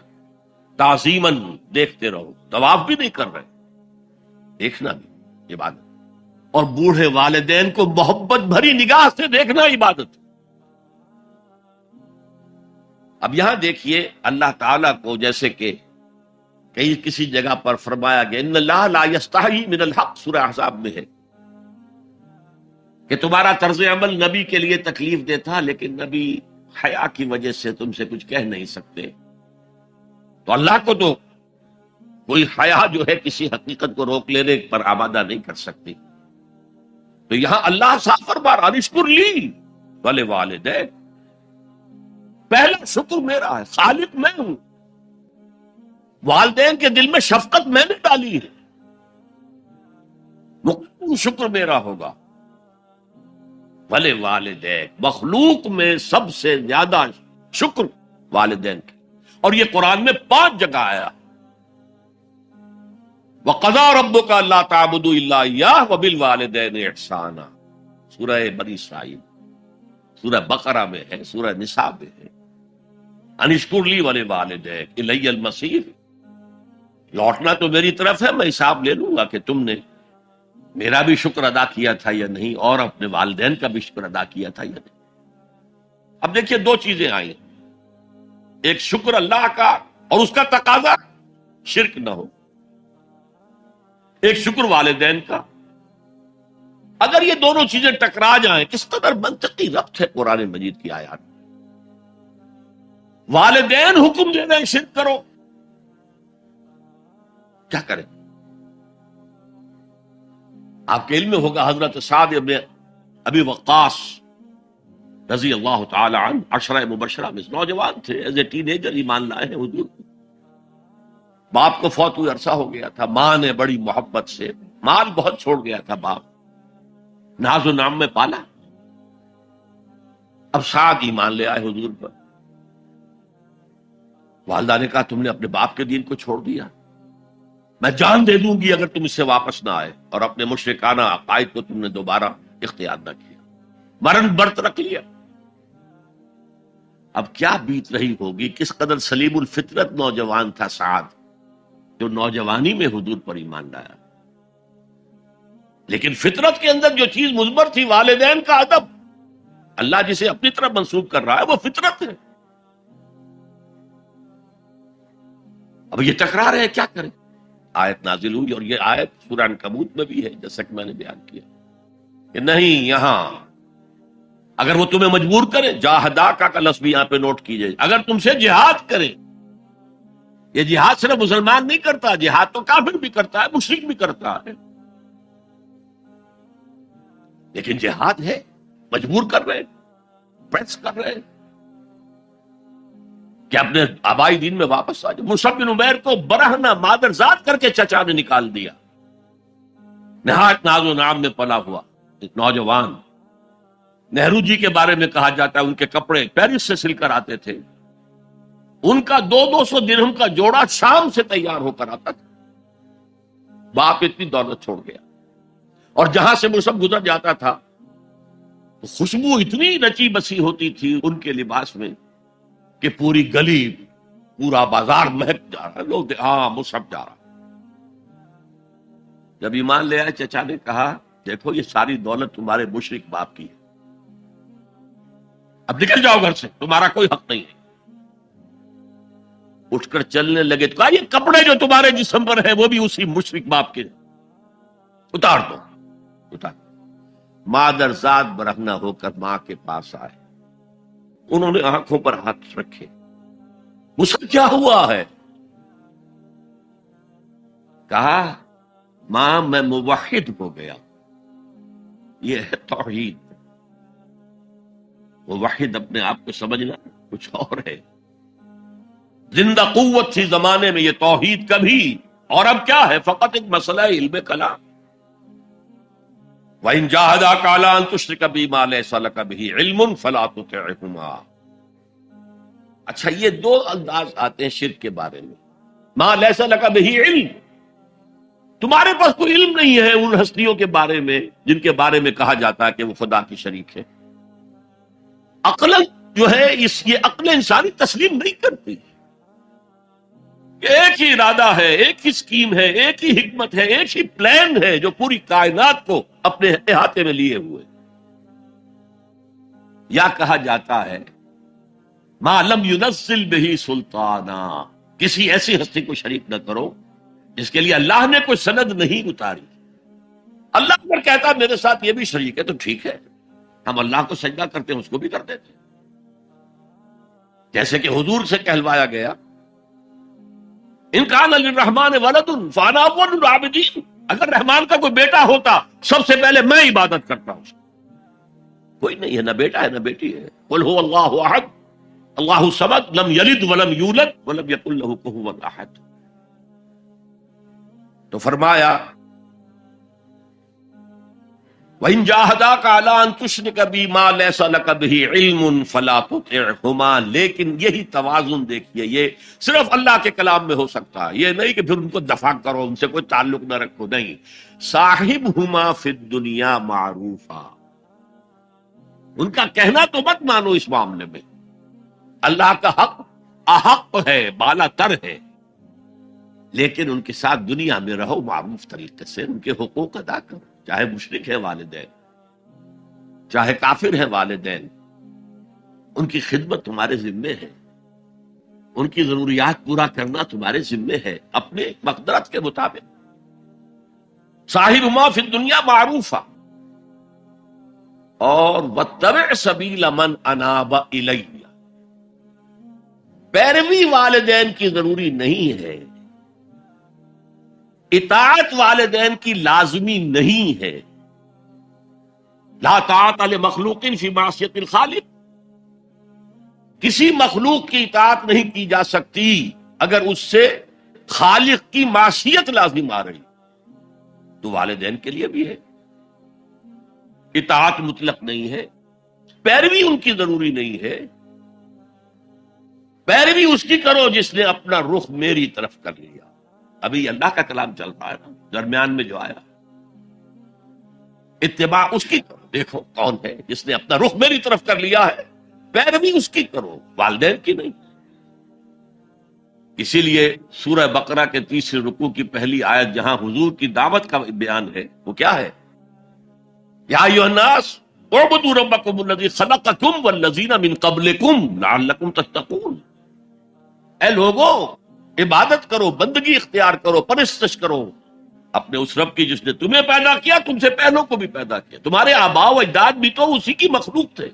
تعظیماً دیکھتے رہو، طواف بھی نہیں کر رہے، دیکھنا بھی عبادت. اور بوڑھے والدین کو محبت بھری نگاہ سے دیکھنا عبادت. اب یہاں دیکھیے اللہ تعالیٰ کو جیسے کہ کہیں کسی جگہ پر فرمایا گیا ان اللہ لا یستحی من الحق، سورہ احزاب میں ہے کہ تمہارا طرز عمل نبی کے لیے تکلیف دہ تھا لیکن نبی حیا کی وجہ سے تم سے کچھ کہہ نہیں سکتے. تو اللہ کو تو کوئی حیا جو ہے کسی حقیقت کو روک لینے پر آمادہ نہیں کر سکتی. تو یہاں اللہ صاف فرما رہا اشکر لی ولے والدین، پہلا شکر میرا ہے، خالق میں ہوں. والدین کے دل میں شفقت میں نے ڈالی ہے، مقبول شکر میرا ہوگا. ولے والدین، مخلوق میں سب سے زیادہ شکر والدین کے. اور یہ قرآن میں 5 جگہ آیا. وَقَضَىٰ رَبُّكَ أَلَّا تَعْبُدُوا إِلَّا إِيَّاهُ وَبِالْوَالِدَيْنِ إِحْسَانًا، سورہ بنی اسرائیل، سورہ بقرہ میں ہے، سورہ نساء میں ہے. ان اشکر لی ولوالدیک الی المصیر، لوٹنا تو میری طرف ہے، میں حساب لے لوں گا کہ تم نے میرا بھی شکر ادا کیا تھا یا نہیں، اور اپنے والدین کا بھی شکر ادا کیا تھا یا نہیں. اب دیکھیے 2 چیزیں آئیں، ایک شکر اللہ کا اور اس کا تقاضا شرک نہ ہو، ایک شکر والدین کا. اگر یہ دونوں چیزیں ٹکرا جائیں، کس قدر منطقی ربط ہے قرآن مجید کی آیات. والدین حکم دے رہے ہیں شرک کرو، کیا کریں؟ آپ کے علم میں ہوگا حضرت سعد ابن ابی وقاص رضی اللہ تعالی عنہ 10 مبشرہ میں نوجوان تھے، ایز اے ٹین ایجر ایمان لائے ہیں حضور. باپ کو فوت ہوئے عرصہ ہو گیا تھا، ماں نے بڑی محبت سے، مال بہت چھوڑ گیا تھا باپ، ناز و نام میں پالا. اب سعد ایمان لے آئے حضور پر. والدہ نے کہا تم نے اپنے باپ کے دین کو چھوڑ دیا، میں جان دے دوں گی اگر تم اس سے واپس نہ آئے، اور اپنے مشرکانہ عقائد کو تم نے دوبارہ اختیار نہ کیا، مرن برت رکھ لیا. اب کیا بیت رہی ہوگی، کس قدر سلیم الفطرت نوجوان تھا سعد، جو نوجوانی میں حضور پر ایمان لایا. لیکن فطرت کے اندر جو چیز مضمر تھی، والدین کا ادب، اللہ جسے اپنی طرف منسوب کر رہا ہے وہ فطرت ہے. اب یہ ٹکرا رہے ہیں، کیا کریں؟ آیت نازل ہوئی، اور یہ آیت سورہ عنکبوت میں بھی ہے، جیسا کہ میں نے بیان کیا کہ نہیں، یہاں اگر وہ تمہیں مجبور کرے، جاہدا کا لفظ بھی یہاں پہ نوٹ کیجئے، اگر تم سے جہاد کرے. یہ جہاد صرف مسلمان نہیں کرتا، جہاد تو کافر بھی کرتا ہے، مشرک بھی کرتا ہے، لیکن جہاد ہے، مجبور کر رہے، پریس کر رہے کہ اپنے آبائی دین میں واپس آ جائے. مصعب بن عمیر کو برہنہ مادرزاد کر کے چچا نے نکال دیا. نہایت ناز و نام میں پلا ہوا ایک نوجوان، نہرو جی کے بارے میں کہا جاتا ہے ان کے کپڑے پیرس سے سل کر آتے تھے، ان کا 200 درہم کا جوڑا شام سے تیار ہو کر آتا تھا. باپ اتنی دولت چھوڑ گیا، اور جہاں سے مصعب گزر جاتا تھا تو خوشبو اتنی رچی بسی ہوتی تھی ان کے لباس میں کہ پوری گلی، پورا بازار مہک جا رہا ہے. لوگ ہاں مصعب جا رہا. جب ایمان لے آئے، چچا نے کہا دیکھو یہ ساری دولت تمہارے مشرک باپ کی ہے، اب نکل جاؤ گھر سے، تمہارا کوئی حق نہیں ہے. اٹھ کر چلنے لگے تو کہا یہ کپڑے جو تمہارے جسم پر ہیں وہ بھی اسی مشرک باپ کے، اتار دو، اتار. مادرزاد برہنہ ہو کر ماں کے پاس آئے، انہوں نے آنکھوں پر ہاتھ رکھے. مجھ کیا ہوا ہے؟ کہا ماں میں موحد ہو گیا. یہ ہے توحید. موحد اپنے آپ کو سمجھنا کچھ اور ہے. زندہ قوت تھی زمانے میں یہ توحید کبھی، اور اب کیا ہے؟ فقط ایک مسئلہ ہے علم کلام. وَإِن جَاهَدَاكَ عَلَىٰ أَن تُشْرِكَ بِي مَا لَيْسَ لَكَ بِهِ عِلْمٌ فَلَا تُطِعْهُمَا. اچھا، یہ دو انداز آتے ہیں شرک کے بارے میں. مَا لَيْسَ لَكَ بِهِ علم، تمہارے پاس کوئی علم نہیں ہے ان ہستیوں کے بارے میں جن کے بارے میں کہا جاتا ہے کہ وہ خدا کی شریک ہے. عقل جو ہے یہ عقل انسانی تسلیم نہیں کرتی. ایک ہی ارادہ ہے، ایک ہی اسکیم ہے، ایک ہی حکمت ہے، ایک ہی پلان ہے جو پوری کائنات کو اپنے احاطے میں لیے ہوئے. یا کہا جاتا ہے ما لم ينزل به سلطانا، کسی ایسی ہستی کو شریک نہ کرو جس کے لیے اللہ نے کوئی سند نہیں اتاری. اللہ اگر کہتا میرے ساتھ یہ بھی شریک ہے تو ٹھیک ہے، ہم اللہ کو سجدہ کرتے ہیں، اس کو بھی کر دیتے. جیسے کہ حضور سے کہلوایا گیا ان کان للرحمن ولد فانا اول العابدین، اگر رحمان کا کوئی بیٹا ہوتا سب سے پہلے میں عبادت کرتا ہوں. کوئی نہیں ہے، نہ بیٹا ہے نہ بیٹی ہے. قل هو اللہ احد اللہ الصمد لم یلد ولم یولد ولم یکن له کفوا احد. تو فرمایا وَإِن جَاهَدَاكَ عَلَىٰ أَن تُشْرِكَ بِي مَا لَيْسَ لَكَ بِهِ عِلْمٌ فَلَا تُطِعْهُمَا. لیکن یہی توازن دیکھیے، یہ صرف اللہ کے کلام میں ہو سکتا ہے. یہ نہیں کہ پھر ان کو دفاع کرو، ان سے کوئی تعلق نہ رکھو، نہیں. صاحبهما فی الدنیا معروفا، ان کا کہنا تو مت مانو اس معاملے میں. اللہ کا حق احق ہے، بالا تر ہے، لیکن ان کے ساتھ دنیا میں رہو معروف طریقے سے، ان کے حقوق ادا کرو. چاہے مشرک ہے والدین، چاہے کافر ہے والدین، ان کی خدمت تمہارے ذمے ہے، ان کی ضروریات پورا کرنا تمہارے ذمے ہے اپنے مقدرت کے مطابق. صاحبہما فی الدنیا معروفا، اور واتبع سبیل من اناب الی، پیروی والدین کی ضروری نہیں ہے، اطاعت والدین کی لازمی نہیں ہے. لا طاعت لمخلوق فی معصیت الخالق، کسی مخلوق کی اطاعت نہیں کی جا سکتی اگر اس سے خالق کی معصیت لازم آ رہی. تو والدین کے لیے بھی ہے، اطاعت مطلق نہیں ہے، پیروی ان کی ضروری نہیں ہے. پیروی اس کی کرو جس نے اپنا رخ میری طرف کر لیا. ابھی اللہ کا کلام چل رہا ہے نا، درمیان میں جو آیا، اتباع اس کی کرو. دیکھو کون ہے جس نے اپنا رخ میری طرف کر لیا ہے، پیروی اس کی کرو، والدین کی نہیں. اسی لیے سورہ بقرہ کے 30 رکوع کی پہلی آیت جہاں حضور کی دعوت کا بیان ہے وہ کیا ہے؟ یا ایھا الناس اعبدوا ربکم الذی خلقکم والذین من قبلکم لعلکم تتقون، اے لوگو عبادت کرو، بندگی اختیار کرو، پرستش کرو اپنے اس رب کی جس نے تمہیں پیدا کیا، تم سے پہلوں کو بھی پیدا کیا۔ تمہارے آباء و اجداد بھی تو اسی کی مخلوق تھے،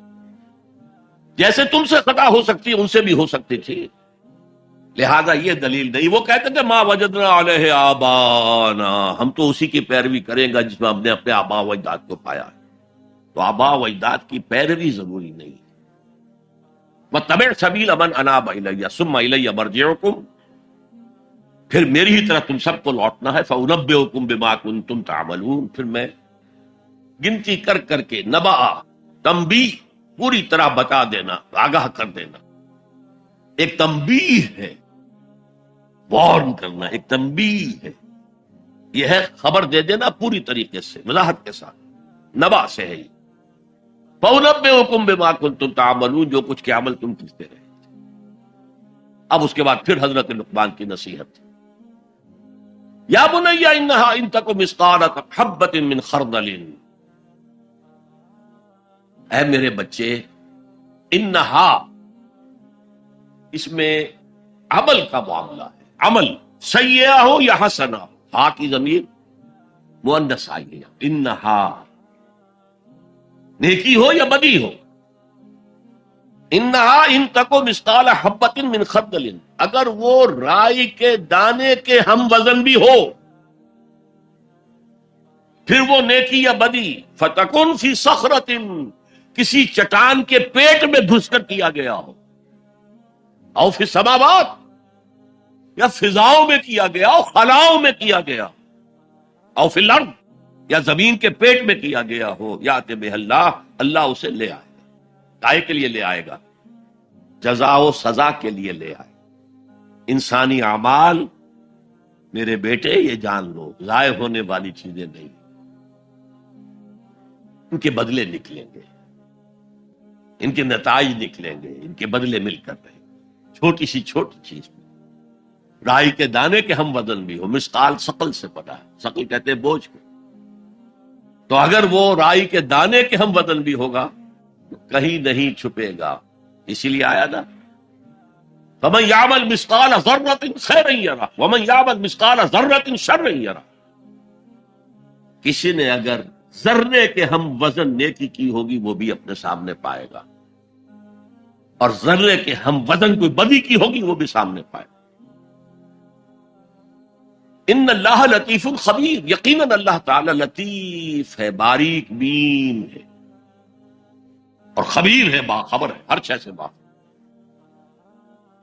جیسے تم سے خطا ہو سکتی ان سے بھی ہو سکتی تھی، لہذا یہ دلیل نہیں۔ وہ کہتے تھے ما وجدنا علیہ آبانا، ہم تو اسی کی پیروی کریں گا جس میں ہم نے اپنے آباء و اجداد کو پایا ہے۔ تو آباء و اجداد کی پیروی ضروری نہیں ہے۔ وَاتَّبِعْ سَبِيلَ مَنْ أَنَابَ إِلَيَّ ثُمَّ إِلَيَّ مَرْجِعُكُمْ، پھر میری ہی طرف تم سب کو لوٹنا ہے۔ فَأُنَبِّئُكُمْ بِمَا كُنتُمْ تَعْمَلُونَ، پھر میں گنتی کر کر کے نبأ تنبیہ پوری طرح بتا دینا، آگاہ کر دینا۔ ایک تنبیہ ہے، وارن کرنا، ایک تنبیہ ہے، یہ ہے خبر دے دینا پوری طریقے سے، وضاحت کے ساتھ، نبأ سے ہے۔ فَأُنَبِّئُكُمْ بِمَا كُنتُمْ تَعْمَلُونَ، جو کچھ کے عمل تم کرتے رہے۔ اب اس کے بعد پھر حضرت لقمان کی نصیحت، یا بنی انہا ان تک مثقال حبۃ من خردل، اے میرے بچے، انہا اس میں عمل کا معاملہ ہے، عمل سیئہ ہو یا حسنہ ہو، ہا کی ضمیر مؤنث آئی ہے، انہا نیکی ہو یا بدی ہو، انہا ان تکو مثقال حبۃ من خردل، اگر وہ رائی کے دانے کے ہم وزن بھی ہو، پھر وہ نیکی یا بدی، فتکن فی صخرۃ، کسی چٹان کے پیٹ میں گھس کر کیا گیا ہو، او فی السماوات، یا فضاؤں میں کیا گیا ہو، خلاؤں میں کیا گیا، او فی الارض، یا زمین کے پیٹ میں کیا گیا ہو، یات بہ اللہ، اللہ اسے لے آئے گا۔ کائے کے لیے لے آئے گا؟ جزا و سزا کے لیے لے آئے۔ انسانی اعمال میرے بیٹے یہ جان لو ضائع ہونے والی چیزیں نہیں، ان کے بدلے نکلیں گے، ان کے نتائج نکلیں گے، ان کے بدلے مل کر رہے۔ چھوٹی سی چھوٹی چیز میں رائی کے دانے کے ہم وزن بھی ہو، مثقال ثقل سے پڑا ہے، ثقل کہتے ہیں بوجھ کو، تو اگر وہ رائی کے دانے کے ہم وزن بھی ہوگا تو کہیں نہیں چھپے گا۔ اسی لیے آیا نا فَمَن يَعْمَلْ مِثْقَالَ ذَرَّةٍ خَيْرًا يَرَهُ وَمَن يَعْمَلْ مِثْقَالَ ذَرَّةٍ شَرًّا يَرَهُ، کسی نے اگر ذرے کے ہم وزن نیکی کی ہوگی وہ بھی اپنے سامنے پائے گا، اور ذرے کے ہم وزن کوئی بدی کی ہوگی وہ بھی سامنے پائے گا۔ ان اللہ لطیف خبیر، یقیناً اللہ تعالی لطیف ہے، باریک بین ہے، اور خبیر ہے، باخبر ہے ہر شے سے باخبر۔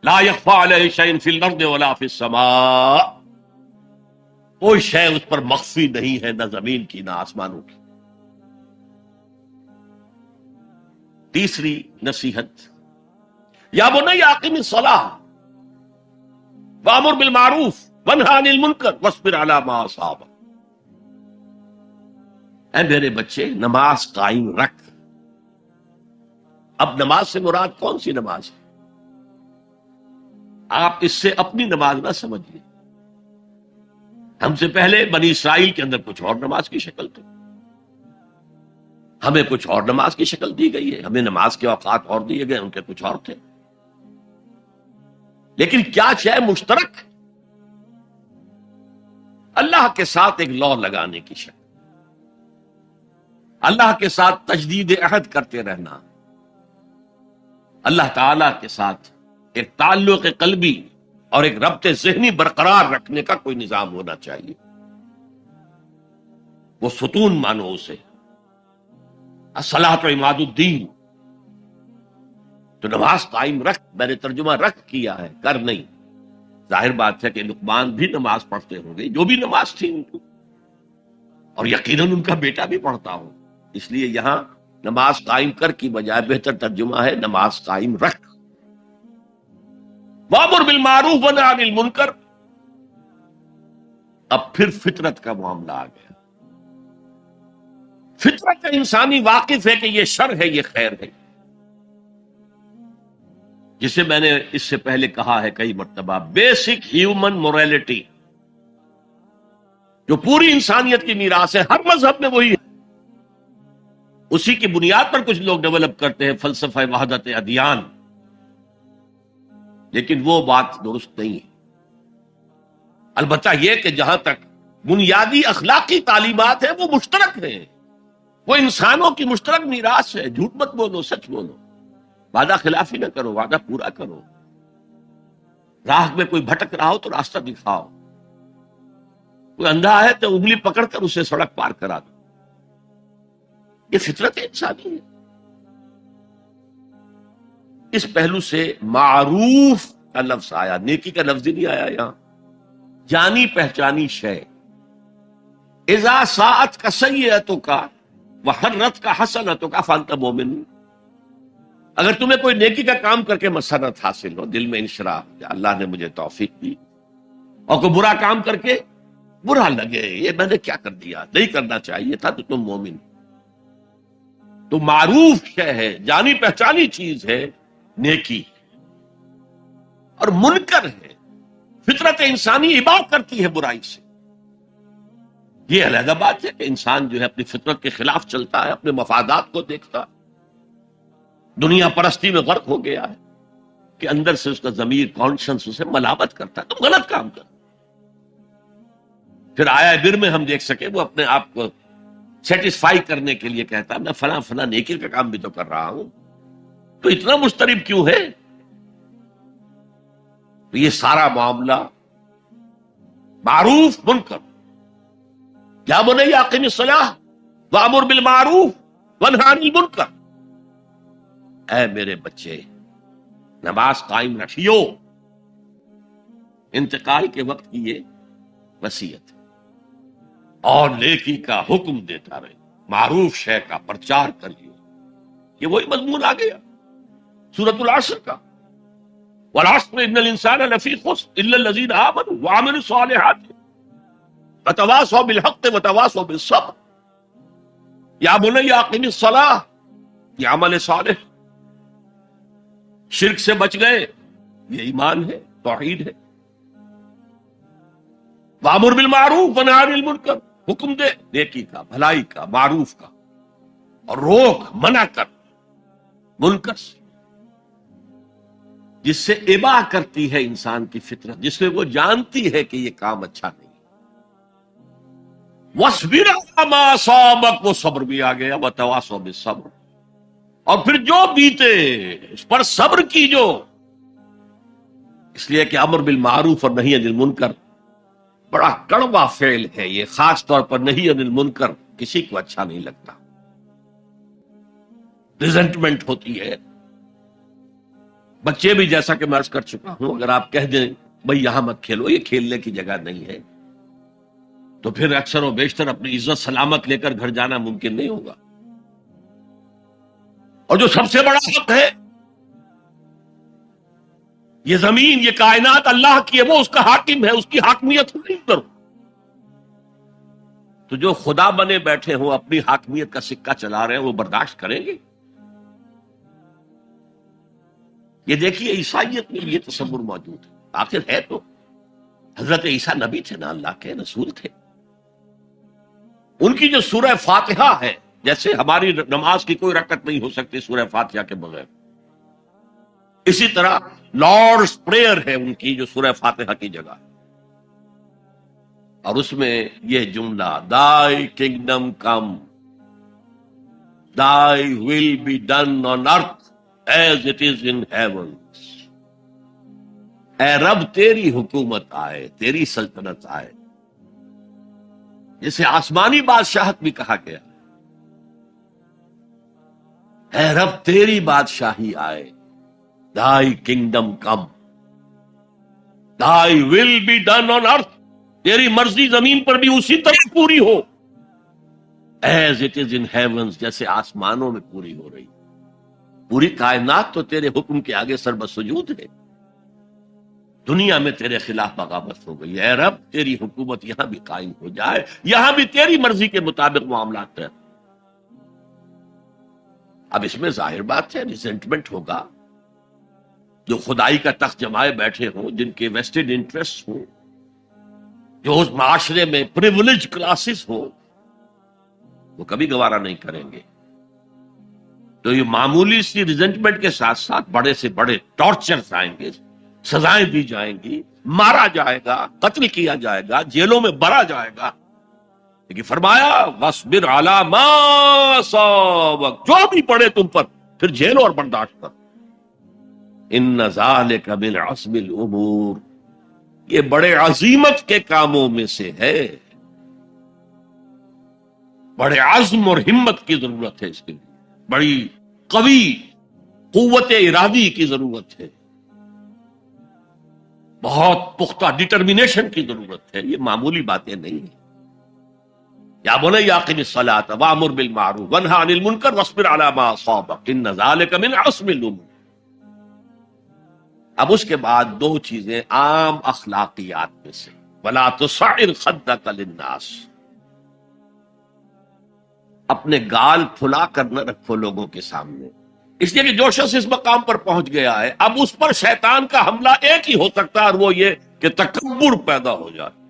لا یخفی علیہ شیء فی الارض ولا فی السماء، کوئی شے اس پر مخفی نہیں ہے، نہ زمین کی نہ آسمانوں کی۔ تیسری نصیحت، یا بنی اقم الصلاۃ وامر بالمعروف وانہی عن المنکر واصبر علی ما اصابک، اے میرے بچے نماز قائم رکھ۔ اب نماز سے مراد کون سی نماز ہے؟ آپ اس سے اپنی نماز نہ سمجھیے، ہم سے پہلے بنی اسرائیل کے اندر کچھ اور نماز کی شکل تھی، ہمیں کچھ اور نماز کی شکل دی گئی ہے، ہمیں نماز کے اوقات اور دیے گئے، ان کے کچھ اور تھے، لیکن کیا شے مشترک؟ اللہ کے ساتھ ایک لو لگانے کی شکل، اللہ کے ساتھ تجدید عہد کرتے رہنا، اللہ تعالی کے ساتھ ایک تعلق قلبی اور ایک ربط ذہنی برقرار رکھنے کا کوئی نظام ہونا چاہیے۔ وہ ستون مانو اسے، الصلاۃ عماد الدین، تو نماز قائم رکھ، میں نے ترجمہ رکھ کیا ہے، کر نہیں۔ ظاہر بات ہے کہ لقمان بھی نماز پڑھتے ہوں گے، جو بھی نماز تھی ان کی، اور یقیناً ان کا بیٹا بھی پڑھتا ہوں، اس لیے یہاں نماز قائم کر کی بجائے بہتر ترجمہ ہے نماز قائم رکھ۔ وامر بالمعروف ونہی عن المنکر، اب پھر فطرت کا معاملہ آ گیا۔ فطرت انسانی واقف ہے کہ یہ شر ہے، یہ خیر ہے، جسے میں نے اس سے پہلے کہا ہے کئی مرتبہ، بیسک ہیومن موریلٹی، جو پوری انسانیت کی میراث ہے، ہر مذہب میں وہی ہے۔ اسی کی بنیاد پر کچھ لوگ ڈیولپ کرتے ہیں فلسفہ وحدت ادیان، لیکن وہ بات درست نہیں ہے۔ البتہ یہ کہ جہاں تک بنیادی اخلاقی تعلیمات ہیں وہ مشترک ہیں، وہ انسانوں کی مشترک میراث ہے۔ جھوٹ مت بولو، سچ بولو، وعدہ خلافی نہ کرو، وعدہ پورا کرو، راہ میں کوئی بھٹک رہا ہو تو راستہ دکھاؤ، کوئی اندھا ہے تو انگلی پکڑ کر اسے سڑک پار کرا دو، یہ فطرت انسانی ہے۔ اس پہلو سے معروف کا لفظ آیا، نیکی کا لفظ ہی نہیں آیا یہاں، جانی پہچانی شے۔ اذا ساعت کا سیئتوں کا وحرت کا حسنتوں کا فانت مومن، اگر تمہیں کوئی نیکی کا کام کر کے مسرت حاصل ہو، دل میں انشراح کہ اللہ نے مجھے توفیق دی، اور کوئی برا کام کر کے برا لگے یہ میں نے کیا کر دیا، نہیں کرنا چاہیے تھا، تو تم مومن۔ تو معروف شے ہے، جانی پہچانی چیز ہے نیکی، اور منکر ہے، فطرت انسانی اباع کرتی ہے برائی سے۔ یہ علیحدہ بات ہے کہ انسان جو ہے اپنی فطرت کے خلاف چلتا ہے، اپنے مفادات کو دیکھتا ہے، دنیا پرستی میں غرق ہو گیا ہے کہ اندر سے اس کا ضمیر کانشنس اسے ملامت کرتا ہے، تم غلط کام کر۔ پھر آیا بر میں ہم دیکھ سکے وہ اپنے آپ کو سیٹسفائی کرنے کے لیے کہتا ہے میں فلاں فلاں نیکی کا کام بھی تو کر رہا ہوں، تو اتنا مضطرب کیوں ہے؟ تو یہ سارا معاملہ معروف منکر، یا بنی اقم الصلاۃ وامر بالمعروف وانہی عن المنکر، اے میرے بچے نماز قائم رکھیو۔ انتقال کے وقت کی یہ وصیت ہے، اور نیکی کا حکم دیتا رہے، معروف شے کا پرچار کریے۔ یہ وہی مضمون آ گیا سورۃ العصر کا، والعصر ان الانسان لفی خسر الا الذین آمنوا وعملوا الصالحات وتواصوا بالحق وتواصوا بالصبر۔ یا بنی اقم الصلاۃ، یہ عمل صالح، شرک سے بچ گئے، یہ ایمان ہے، توحید ہے۔ وامر بالمعروف ونہی عن المنکر، حکم دے نیکی کا، بھلائی کا، معروف کا، اور روک منع کر منکر سے، جس سے اباع کرتی ہے انسان کی فطرت، جس میں وہ جانتی ہے کہ یہ کام اچھا نہیں۔ وَاصْبِرْ عَلَىٰ مَا أَصَابَكَ، وہ صبر بھی آ گیا، وَتَوَاصَوْا بِالصَّبْرِ، اور پھر جو بیتے اس پر صبر کیجو، اس لیے کہ امر بالمعروف اور نہی عن المنکر بڑا کڑوا فعل ہے یہ، خاص طور پر نہی عن المنکر کسی کو اچھا نہیں لگتا، ریزنٹمنٹ ہوتی ہے۔ بچے بھی جیسا کہ میں عرض کر چکا ہوں، اگر آپ کہہ دیں بھئی یہاں مت کھیلو، یہ کھیلنے کی جگہ نہیں ہے، تو پھر اکثر و بیشتر اپنی عزت سلامت لے کر گھر جانا ممکن نہیں ہوگا۔ اور جو سب سے بڑا حق ہے، یہ زمین، یہ کائنات اللہ کی ہے، وہ اس کا حاکم ہے، اس کی حاکمیت نہیں کرو۔ تو جو خدا بنے بیٹھے ہوں اپنی حاکمیت کا سکہ چلا رہے ہیں، وہ برداشت کریں گے؟ یہ دیکھیے عیسائیت میں یہ تصور موجود ہے، آخر ہے تو حضرت عیسیٰ نبی تھے نا، اللہ کے رسول تھے۔ ان کی جو سورہ فاتحہ ہے، جیسے ہماری نماز کی کوئی رکعت نہیں ہو سکتی سورہ فاتحہ کے بغیر، اسی طرح لارڈز پریئر ہے ان کی جو سورہ فاتحہ کی جگہ ہے، اور اس میں یہ جملہ دائی kingdom come thy will be done on earth as it is in heavens۔ اے رب تیری حکومت آئے، تیری سلطنت آئے، جسے آسمانی بادشاہت بھی کہا گیا، اے رب تیری بادشاہی آئے، thy kingdom come thy will be done on earth، تیری مرضی زمین پر بھی اسی طرح پوری ہو as it is in heavens، جیسے آسمانوں میں پوری ہو رہی۔ پوری کائنات تو تیرے حکم کے آگے سر بسجود ہے، دنیا میں تیرے خلاف بغاوت ہو گئی، اے رب تیری حکومت یہاں بھی قائم ہو جائے، یہاں بھی تیری مرضی کے مطابق معاملات ہیں۔ اب اس میں ظاہر بات ہے ریزنٹمنٹ ہوگا، جو خدائی کا تخت جمائے بیٹھے ہوں، جن کے ویسٹڈ انٹرسٹ ہوں، جو اس معاشرے میں پریولیج کلاسز ہوں، وہ کبھی گوارا نہیں کریں گے تو یہ معمولی سی ریزنٹمنٹ کے ساتھ ساتھ بڑے سے بڑے ٹارچرز آئیں گے، سزائیں دی جائیں گی، مارا جائے گا، قتل کیا جائے گا، جیلوں میں بھرا جائے گا. لیکن فرمایا وَاصْبِرْ عَلَىٰ مَا أَصَابَكَ، جو بھی پڑے تم پر پھر جھیلو اور برداشت کر. إِنَّ ذَلِكَ مِنْ عَزْمِ الْأُمُورِ، یہ بڑے عظیمت کے کاموں میں سے ہے. بڑے عزم اور ہمت کی ضرورت ہے، اس کے لیے بڑی قوی قوت ارادی کی ضرورت ہے، بہت پختہ ڈٹرمینیشن کی ضرورت ہے. یہ معمولی باتیں نہیں ہیں. یا بنی اقم الصلاۃ وامر بالمعروف وانہی عن المنکر واصبر علی ما اصابک ان ذلک من عزم الامور. اب اس کے بعد دو چیزیں عام اخلاقیات میں سے، ولا تصعر خدک للناس، اپنے گال پھلا کر نہ رکھو لوگوں کے سامنے. اس لیے کہ جو شخص اس مقام پر پہنچ گیا ہے اب اس پر شیطان کا حملہ ایک ہی ہو سکتا ہے، اور وہ یہ کہ تکبر پیدا ہو جائے.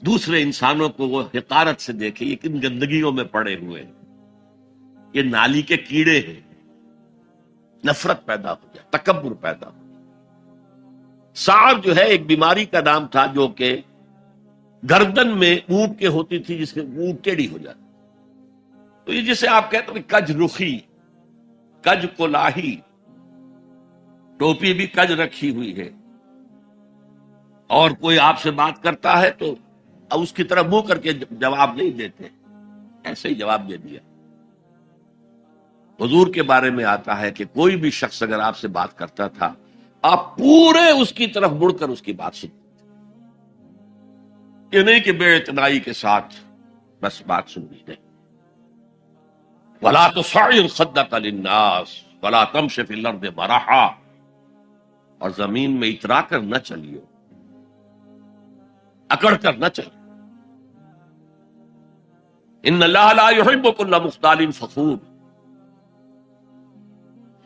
دوسرے انسانوں کو وہ حقارت سے دیکھے، یہ کن گندگیوں میں پڑے ہوئے ہیں، یہ نالی کے کیڑے ہیں. نفرت پیدا ہو جائے، تکبر پیدا ہو. سعر جو ہے ایک بیماری کا نام تھا جو کہ گردن میں اونٹ کے ہوتی تھی، جس کے اونٹ ٹیڑھی ہو جاتی. تو یہ جسے آپ کہتے ہیں کج رخی، کج کلاہی، ٹوپی بھی کج رکھی ہوئی ہے، اور کوئی آپ سے بات کرتا ہے تو اس کی طرف منہ کر کے جواب نہیں دیتے، ایسے ہی جواب دے دیا. حضور کے بارے میں آتا ہے کہ کوئی بھی شخص اگر آپ سے بات کرتا تھا آپ پورے اس کی طرف مڑ کر اس کی بات سنتے تھے، یہ نہیں کہ بے اعتنائی کے ساتھ بس بات سننی. نہیں. وَلَا تُصَعِّرْ خَدَّكَ لِلنَّاسِ وَلَا تَمْشِ فِي الْأَرْضِ مَرَحًا، اور زمین میں اترا کر نہ چلیو، اکڑ کر نہ چلیو. ان اللہ لا يحب كل مختال فخور،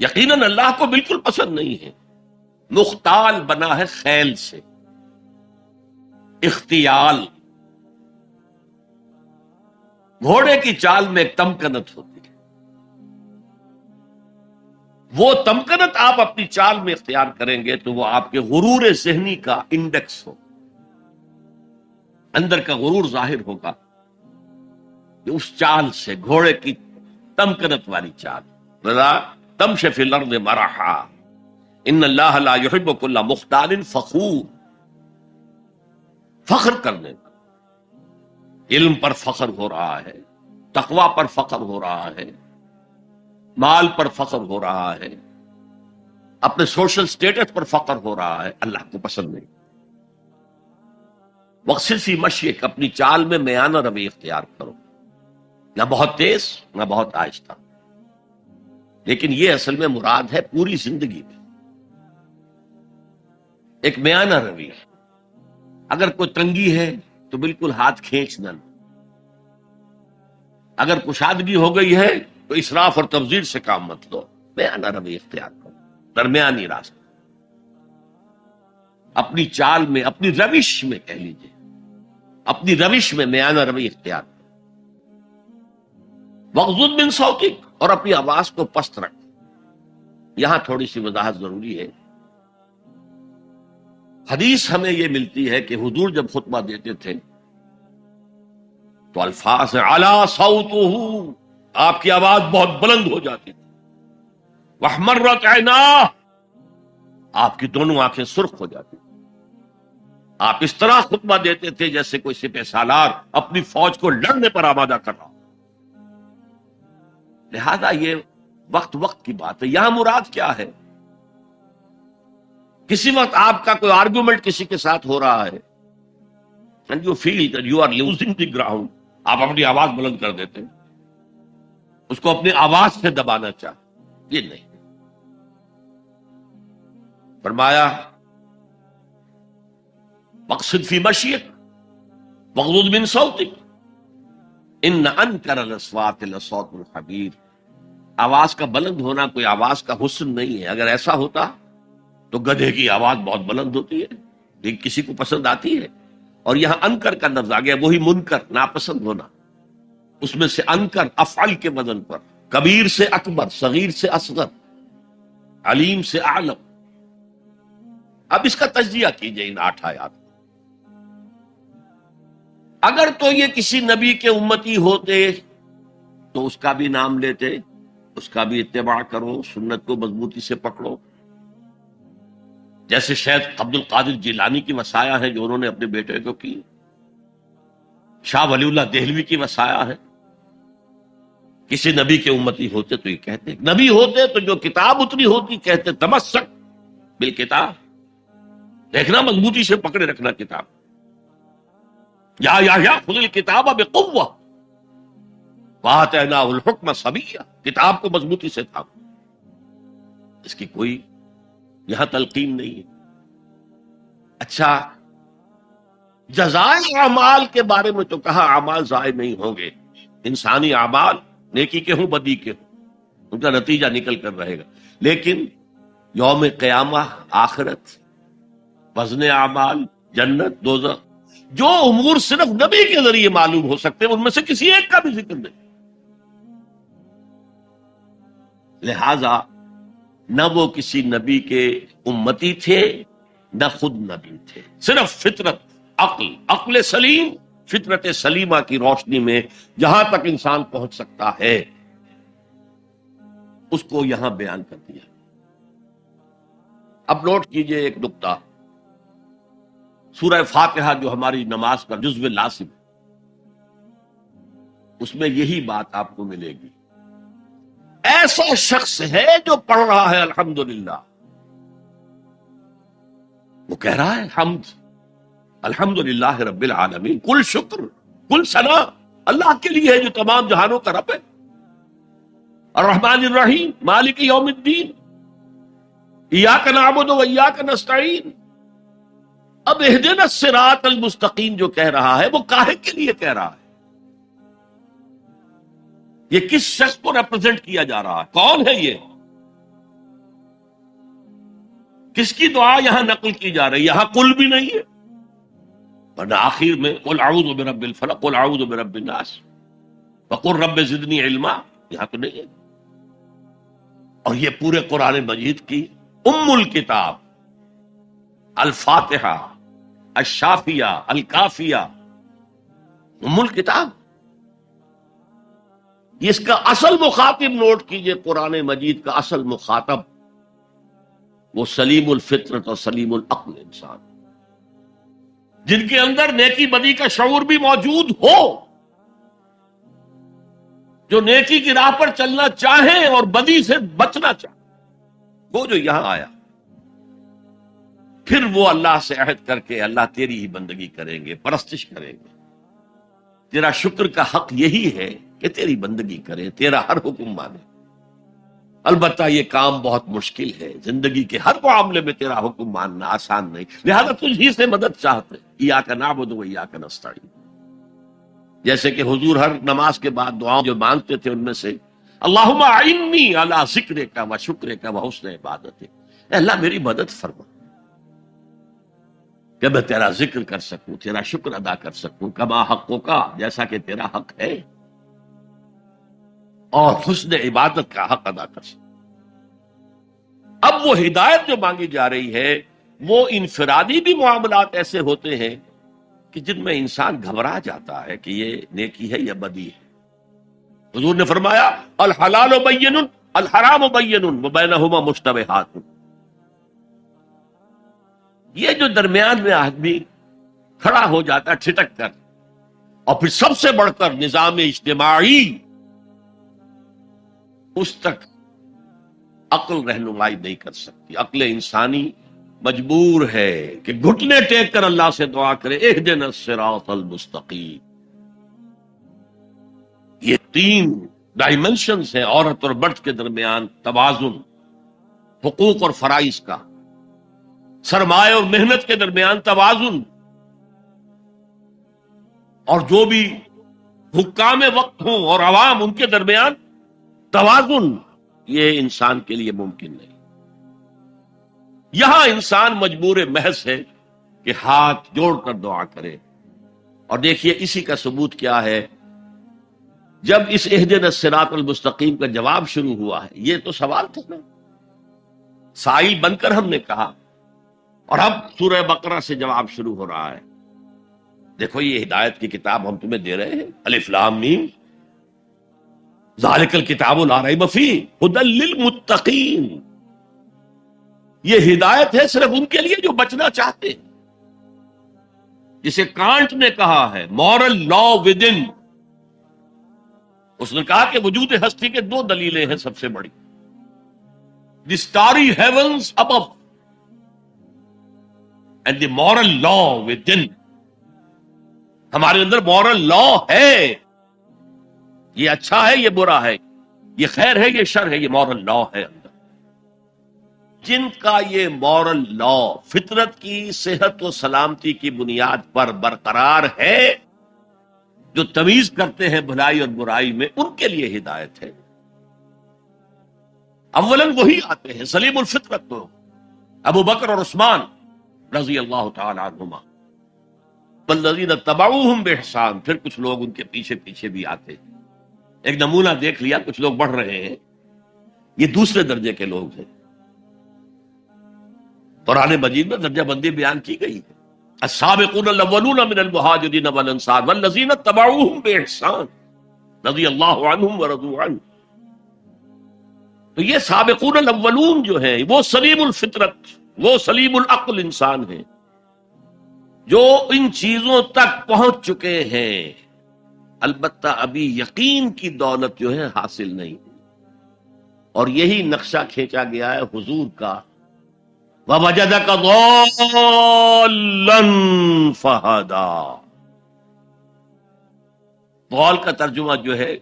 یقیناً اللہ کو بالکل پسند نہیں ہے. مختال بنا ہے خیل سے، اختیال. گھوڑے کی چال میں ایک تمکنت ہوتی ہے، وہ تمکنت آپ اپنی چال میں اختیار کریں گے تو وہ آپ کے غرور ذہنی کا انڈیکس ہو، اندر کا غرور ظاہر ہوگا. اس چال سے، گھوڑے کی تمکنت والی چال، ولا تمشی فی الارض مرحا ان اللہ لا یحب کل مختال فخور. فخر کرنے کا، علم پر فخر ہو رہا ہے، تقوی پر فخر ہو رہا ہے، مال پر فخر ہو رہا ہے، اپنے سوشل سٹیٹس پر فخر ہو رہا ہے، اللہ کو پسند نہیں. وقصد فی مشیک، اپنی چال میں میانہ روی اختیار کرو، نہ بہت تیز نہ بہت آہستہ. لیکن یہ اصل میں مراد ہے پوری زندگی میں ایک میانہ روی. اگر کوئی تنگی ہے تو بالکل ہاتھ کھینچنا، اگر کشادگی ہو گئی ہے تو اسراف اور تبذیر سے کام مت لو، میانہ روی اختیار کرو، درمیانی راستہ. اپنی چال میں، اپنی روش میں کہہ لیجیے، اپنی روش میں میانہ روی اختیار کرو. وغضض من صوتک، اور اپنی آواز کو پست رکھ. یہاں تھوڑی سی وضاحت ضروری ہے. حدیث ہمیں یہ ملتی ہے کہ حضور جب خطبہ دیتے تھے تو الفاظ علی صوتہ، آپ کی آواز بہت بلند ہو جاتی تھی. واحمرت عیناہ، آپ کی دونوں آنکھیں سرخ ہو جاتی تھی. آپ اس طرح خطبہ دیتے تھے جیسے کوئی سپہ سالار اپنی فوج کو لڑنے پر آمادہ کر رہا. لہذا یہ وقت وقت کی بات ہے. یہاں مراد کیا ہے؟ کسی وقت آپ کا کوئی آرگومنٹ کسی کے ساتھ ہو رہا ہے and you feel that you are losing the ground، آپ اپنی آواز بلند کر دیتے، اس کو اپنی آواز سے دبانا چاہتے. یہ نہیں. فرمایا مقصد فی مشیک وغضض من صوتک ان انکر الاصوات لصوت الحمیر. آواز کا بلند ہونا کوئی آواز کا حسن نہیں ہے. اگر ایسا ہوتا تو گدھے کی آواز بہت بلند ہوتی ہے، لیکن کسی کو پسند آتی ہے. اور یہاں انکر کا لفظ آ گیا، وہی منکر، ناپسند ہونا. اس میں سے انکر افعل کے وزن پر، کبیر سے اکبر، صغیر سے اصغر، علیم سے اعلم. اب اس کا تجزیہ کیجئے ان 8 آیات. اگر تو یہ کسی نبی کے امتی ہوتے تو اس کا بھی نام لیتے، اس کا بھی اتباع کرو، سنت کو مضبوطی سے پکڑو. جیسے شیخ عبد القادر جیلانی کی وصایا ہیں جو انہوں نے اپنے بیٹے کو کی، شاہ ولی اللہ دہلوی کی وصایا ہے. کسی نبی کے امتی ہوتے تو یہ کہتے، نبی ہوتے تو جو کتاب اتری ہوتی کہتے تمسک بالکتاب، دیکھنا مضبوطی سے پکڑے رکھنا کتاب. یا خذ الکتاب بقوہ وآتیناہ الحکم صبیا، کتاب کو مضبوطی سے تھا. اس کی کوئی یہاں تلقین نہیں ہے. اچھا، جزائے اعمال کے بارے میں تو کہا اعمال ضائع نہیں ہوں گے. انسانی اعمال نیکی کے ہوں بدی کے ہوں ان کا نتیجہ نکل کر رہے گا، لیکن یوم قیامہ، آخرت، وزن اعمال، جنت، دوزخ، جو امور صرف نبی کے ذریعے معلوم ہو سکتے ہیں ان میں سے کسی ایک کا بھی ذکر نہیں. لہذا نہ وہ کسی نبی کے امتی تھے نہ خود نبی تھے. صرف فطرت، عقل سلیم، فطرت سلیمہ کی روشنی میں جہاں تک انسان پہنچ سکتا ہے اس کو یہاں بیان کر دیا. اب نوٹ کیجئے ایک نقطہ، سورہ فاتحہ جو ہماری نماز کا جزو لازم، اس میں یہی بات آپ کو ملے گی. ایسا شخص ہے جو پڑھ رہا ہے الحمدللہ، وہ کہہ رہا ہے حمد، الحمدللہ رب العالمین، کل شکر، کل ثنا اللہ کے لیے ہے جو تمام جہانوں کا رب ہے. الرحمن الرحیم، مالک یوم الدین، ایاک نعبد و ایاک نستعین. اب اہدنا الصراط المستقیم جو کہہ رہا ہے وہ کاہے کے لیے کہہ رہا ہے؟ یہ کس شخص کو ریپرزینٹ کیا جا رہا ہے؟ کون ہے یہ؟ کس کی دعا یہاں نقل کی جا رہی ہے؟ یہاں قل بھی نہیں ہے، ورنہ آخر میں قل اعوذ برب الفلق، قل اعوذ برب الناس، وقل رب زدنی علما، یہاں تو نہیں ہے. اور یہ پورے قرآن مجید کی ام الکتاب، الفاتحہ، الشافیہ، الکافیہ، ام الکتاب. اس کا اصل مخاطب نوٹ کیجئے، قرآن مجید کا اصل مخاطب وہ سلیم الفطرت اور سلیم العقل انسان، جن کے اندر نیکی بدی کا شعور بھی موجود ہو، جو نیکی کی راہ پر چلنا چاہیں اور بدی سے بچنا چاہیں. وہ جو یہاں آیا، پھر وہ اللہ سے عہد کر کے اللہ تیری ہی بندگی کریں گے، پرستش کریں گے. تیرا شکر کا حق یہی ہے کہ تیری بندگی کرے، تیرا ہر حکم مانے. البتہ یہ کام بہت مشکل ہے، زندگی کے ہر معاملے میں تیرا حکم ماننا آسان نہیں، لہذا تجھ ہی سے مدد چاہتے. ایاک نعبد و ایاک نستعین. جیسے کہ حضور ہر نماز کے بعد دعاؤں جو مانگتے تھے ان میں سے اللہم اعنی علی ذکرک و شکرک و حسن عبادتک، اے اللہ میری مدد فرما کہ میں تیرا ذکر کر سکوں، تیرا شکر ادا کر سکوں، کما حقوں کا، جیسا کہ تیرا حق ہے، اور حسن عبادت کا حق ادا کر سکوں. اب وہ ہدایت جو مانگی جا رہی ہے وہ انفرادی بھی معاملات ایسے ہوتے ہیں کہ جن میں انسان گھبرا جاتا ہے کہ یہ نیکی ہے یا بدی ہے. حضور نے فرمایا الحلال بین الحرام بین وبینہما مشتبہات. یہ جو درمیان میں آدمی کھڑا ہو جاتا ہے ٹھٹک کر، اور پھر سب سے بڑھ کر نظام اجتماعی، اس تک عقل رہنمائی نہیں کر سکتی. عقل انسانی مجبور ہے کہ گھٹنے ٹیک کر اللہ سے دعا کرے اہدنا الصراط المستقیم. یہ 3 ڈائمنشنز ہیں عورت اور مرد کے درمیان: توازن، حقوق اور فرائض کا، سرمایہ اور محنت کے درمیان توازن، اور جو بھی حکام وقت ہوں اور عوام ان کے درمیان توازن. یہ انسان کے لیے ممکن نہیں. یہاں انسان مجبور محض ہے کہ ہاتھ جوڑ کر دعا کرے. اور دیکھیے اسی کا ثبوت کیا ہے جب اس اہدنا الصراط المستقیم کا جواب شروع ہوا ہے، یہ تو سوال تھا نا، سائل بن کر ہم نے کہا، اور اب سورہ بقرہ سے جواب شروع ہو رہا ہے۔ دیکھو یہ ہدایت کی کتاب ہم تمہیں دے رہے ہیں، الف لام میم، ذالک الکتاب لا ریب فیہ ھدی للمتقین، یہ ہدایت ہے صرف ان کے لیے جو بچنا چاہتے ہیں، جسے کانٹ نے کہا ہے مورل لا ود ان۔ اس نے کہا کہ وجود ہستی کے دو دلیلیں ہیں سب سے بڑی، the starry heavens above and the moral law within. ہمارے اندر مورل لا ہے، یہ اچھا ہے یہ برا ہے، یہ خیر ہے یہ شر ہے، یہ مورل لا ہے اندر۔ جن کا یہ مورل لا فطرت کی صحت و سلامتی کی بنیاد پر برقرار ہے، جو تمیز کرتے ہیں بھلائی اور برائی میں، ان کے لیے ہدایت ہے۔ اولاً وہی آتے ہیں سلیم الفطرت تو ابو بکر اور عثمان رضی اللہ تعالی عنہما، والذین تبعوہم بإحسان، پھر کچھ لوگ ان کے پیچھے پیچھے بھی آتے ہیں۔ ایک نمونہ دیکھ لیا، کچھ لوگ بڑھ رہے ہیں، یہ دوسرے درجے کے لوگ ہیں۔ قرآن مجید میں درجہ بندی بیان کی گئی ہے، السابقون الاولون من المہاجرین والانصار والذین تبعوہم بإحسان رضی اللہ عنہم ورضوا عنہ۔ تو یہ سابقون الاولون جو ہیں وہ سلیم الفطرت، وہ سلیم العقل انسان ہیں، جو ان چیزوں تک پہنچ چکے ہیں، البتہ ابھی یقین کی دولت جو ہے حاصل نہیں، اور یہی نقشہ کھینچا گیا ہے حضور کا، وَوَجَدَكَ ضَالًّا فَهَدَىٰ۔ ضال کا ترجمہ جو ہے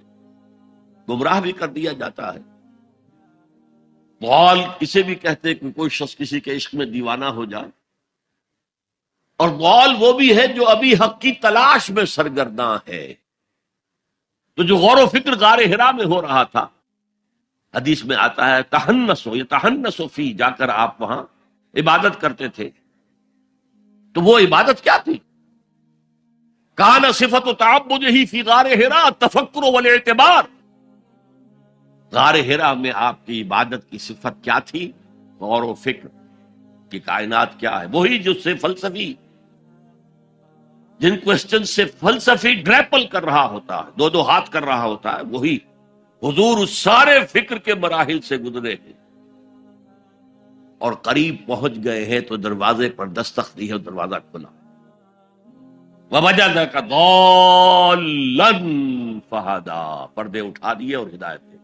گمراہ بھی کر دیا جاتا ہے، ضال اسے بھی کہتے ہیں کہ کوئی شخص کسی کے عشق میں دیوانہ ہو جائے، اور ضال وہ بھی ہے جو ابھی حق کی تلاش میں سرگرداں ہے۔ تو جو غور و فکر غار حرا میں ہو رہا تھا، حدیث میں آتا ہے تحنسو، یہ تحنسو فی، جا کر آپ وہاں عبادت کرتے تھے، تو وہ عبادت کیا تھی؟ کان صفت تعبدہ فی غار حرا التفکر والاعتبار۔ غار حرا میں آپ کی عبادت کی صفت کیا تھی؟ غور و فکر کہ کائنات کیا ہے۔ وہی جو سے فلسفی، جن کوسچن سے فلسفی ڈریپل کر رہا ہوتا ہے، دو دو ہاتھ کر رہا ہوتا ہے، وہی حضور اس سارے فکر کے مراحل سے گزرے ہیں اور قریب پہنچ گئے ہیں، تو دروازے پر دستک دی ہے، دروازہ کھلا، وَوَجَدَكَ ضَالًّا فَهَدَىٰ، پردے اٹھا دیے اور ہدایت دی۔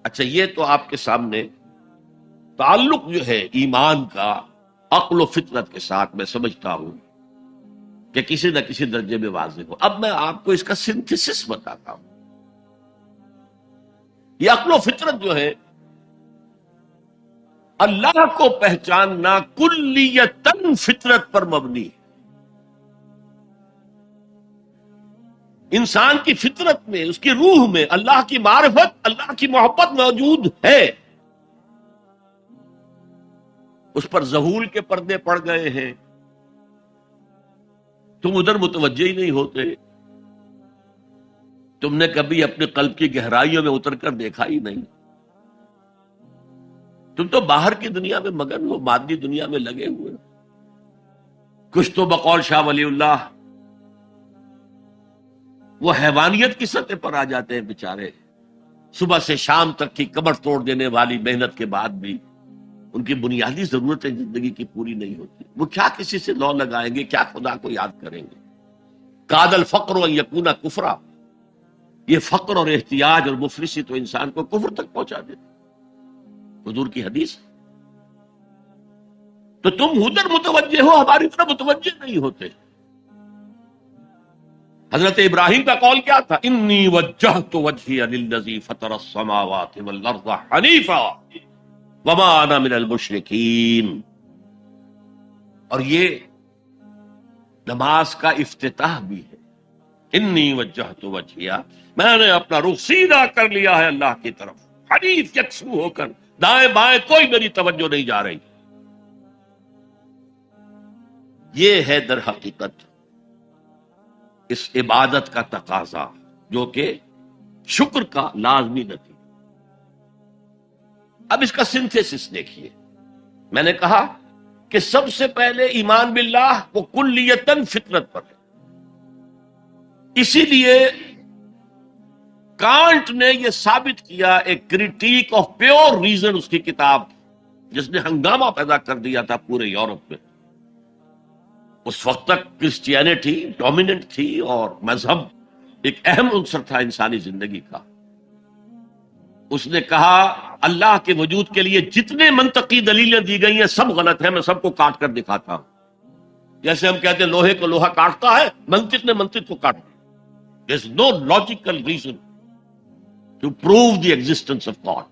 اچھا، یہ تو آپ کے سامنے تعلق جو ہے ایمان کا عقل و فطرت کے ساتھ میں سمجھتا ہوں کہ کسی نہ کسی درجے میں واضح ہو۔ اب میں آپ کو اس کا سنتھسس بتاتا ہوں۔ یہ عقل و فطرت جو ہے، اللہ کو پہچاننا کلیتاً فطرت پر مبنی ہے۔ انسان کی فطرت میں، اس کی روح میں اللہ کی معرفت، اللہ کی محبت موجود ہے، اس پر ظہول کے پردے پڑ گئے ہیں، تم ادھر متوجہ ہی نہیں ہوتے، تم نے کبھی اپنے قلب کی گہرائیوں میں اتر کر دیکھا ہی نہیں، تم تو باہر کی دنیا میں مگن ہو، مادی دنیا میں لگے ہوئے۔ کچھ تو بقول شاہ ولی اللہ وہ حیوانیت کی سطح پر آ جاتے ہیں بیچارے، صبح سے شام تک کی کمر توڑ دینے والی محنت کے بعد بھی ان کی بنیادی ضرورتیں زندگی کی پوری نہیں ہوتی، وہ کیا کسی سے لو لگائیں گے، کیا خدا کو یاد کریں گے۔ کاد الفقر ان یکون کفرا، یہ فقر اور احتیاج اور مفلسی تو انسان کو کفر تک پہنچا دیتے، حضور کی حدیث۔ تو تم ادھر متوجہ ہو، ہماری طرف متوجہ نہیں ہوتے۔ حضرت ابراہیم کا قول کیا تھا؟ انی وجہت وجہی للذی فطر السماوات والارض حنیفا وما انا من المشرکین۔ اور یہ نماز کا افتتاح بھی ہے، انی وجہت وجہی، میں نے اپنا رخ سیدھا کر لیا ہے اللہ کی طرف، حنیف یکسو ہو کر، دائیں بائیں کوئی میری توجہ نہیں جا رہی۔ یہ ہے در حقیقت اس عبادت کا تقاضا جو کہ شکر کا لازمی نتیجہ۔ اب اس کا سنتھیسس دیکھیے، میں نے کہا کہ سب سے پہلے ایمان باللہ وہ کلیتاً فطرت پر ہے۔ اسی لیے کانٹ نے یہ ثابت کیا، ایک کریٹیک آف پیور ریزن اس کی کتاب، جس نے ہنگامہ پیدا کر دیا تھا پورے یورپ میں۔ اس وقت تک کرسچینٹی ڈومیننٹ تھی اور مذہب ایک اہم عنصر تھا انسانی زندگی کا۔ اس نے کہا اللہ کے وجود کے لیے جتنے منطقی دلیلیں دی گئی ہیں سب غلط ہیں، میں سب کو کاٹ کر دکھاتا ہوں۔ جیسے ہم کہتے ہیں لوہے کو لوہا کاٹتا ہے، منطق نے منطق کو کاٹ دیا۔ There is no logical reason to prove the existence of God.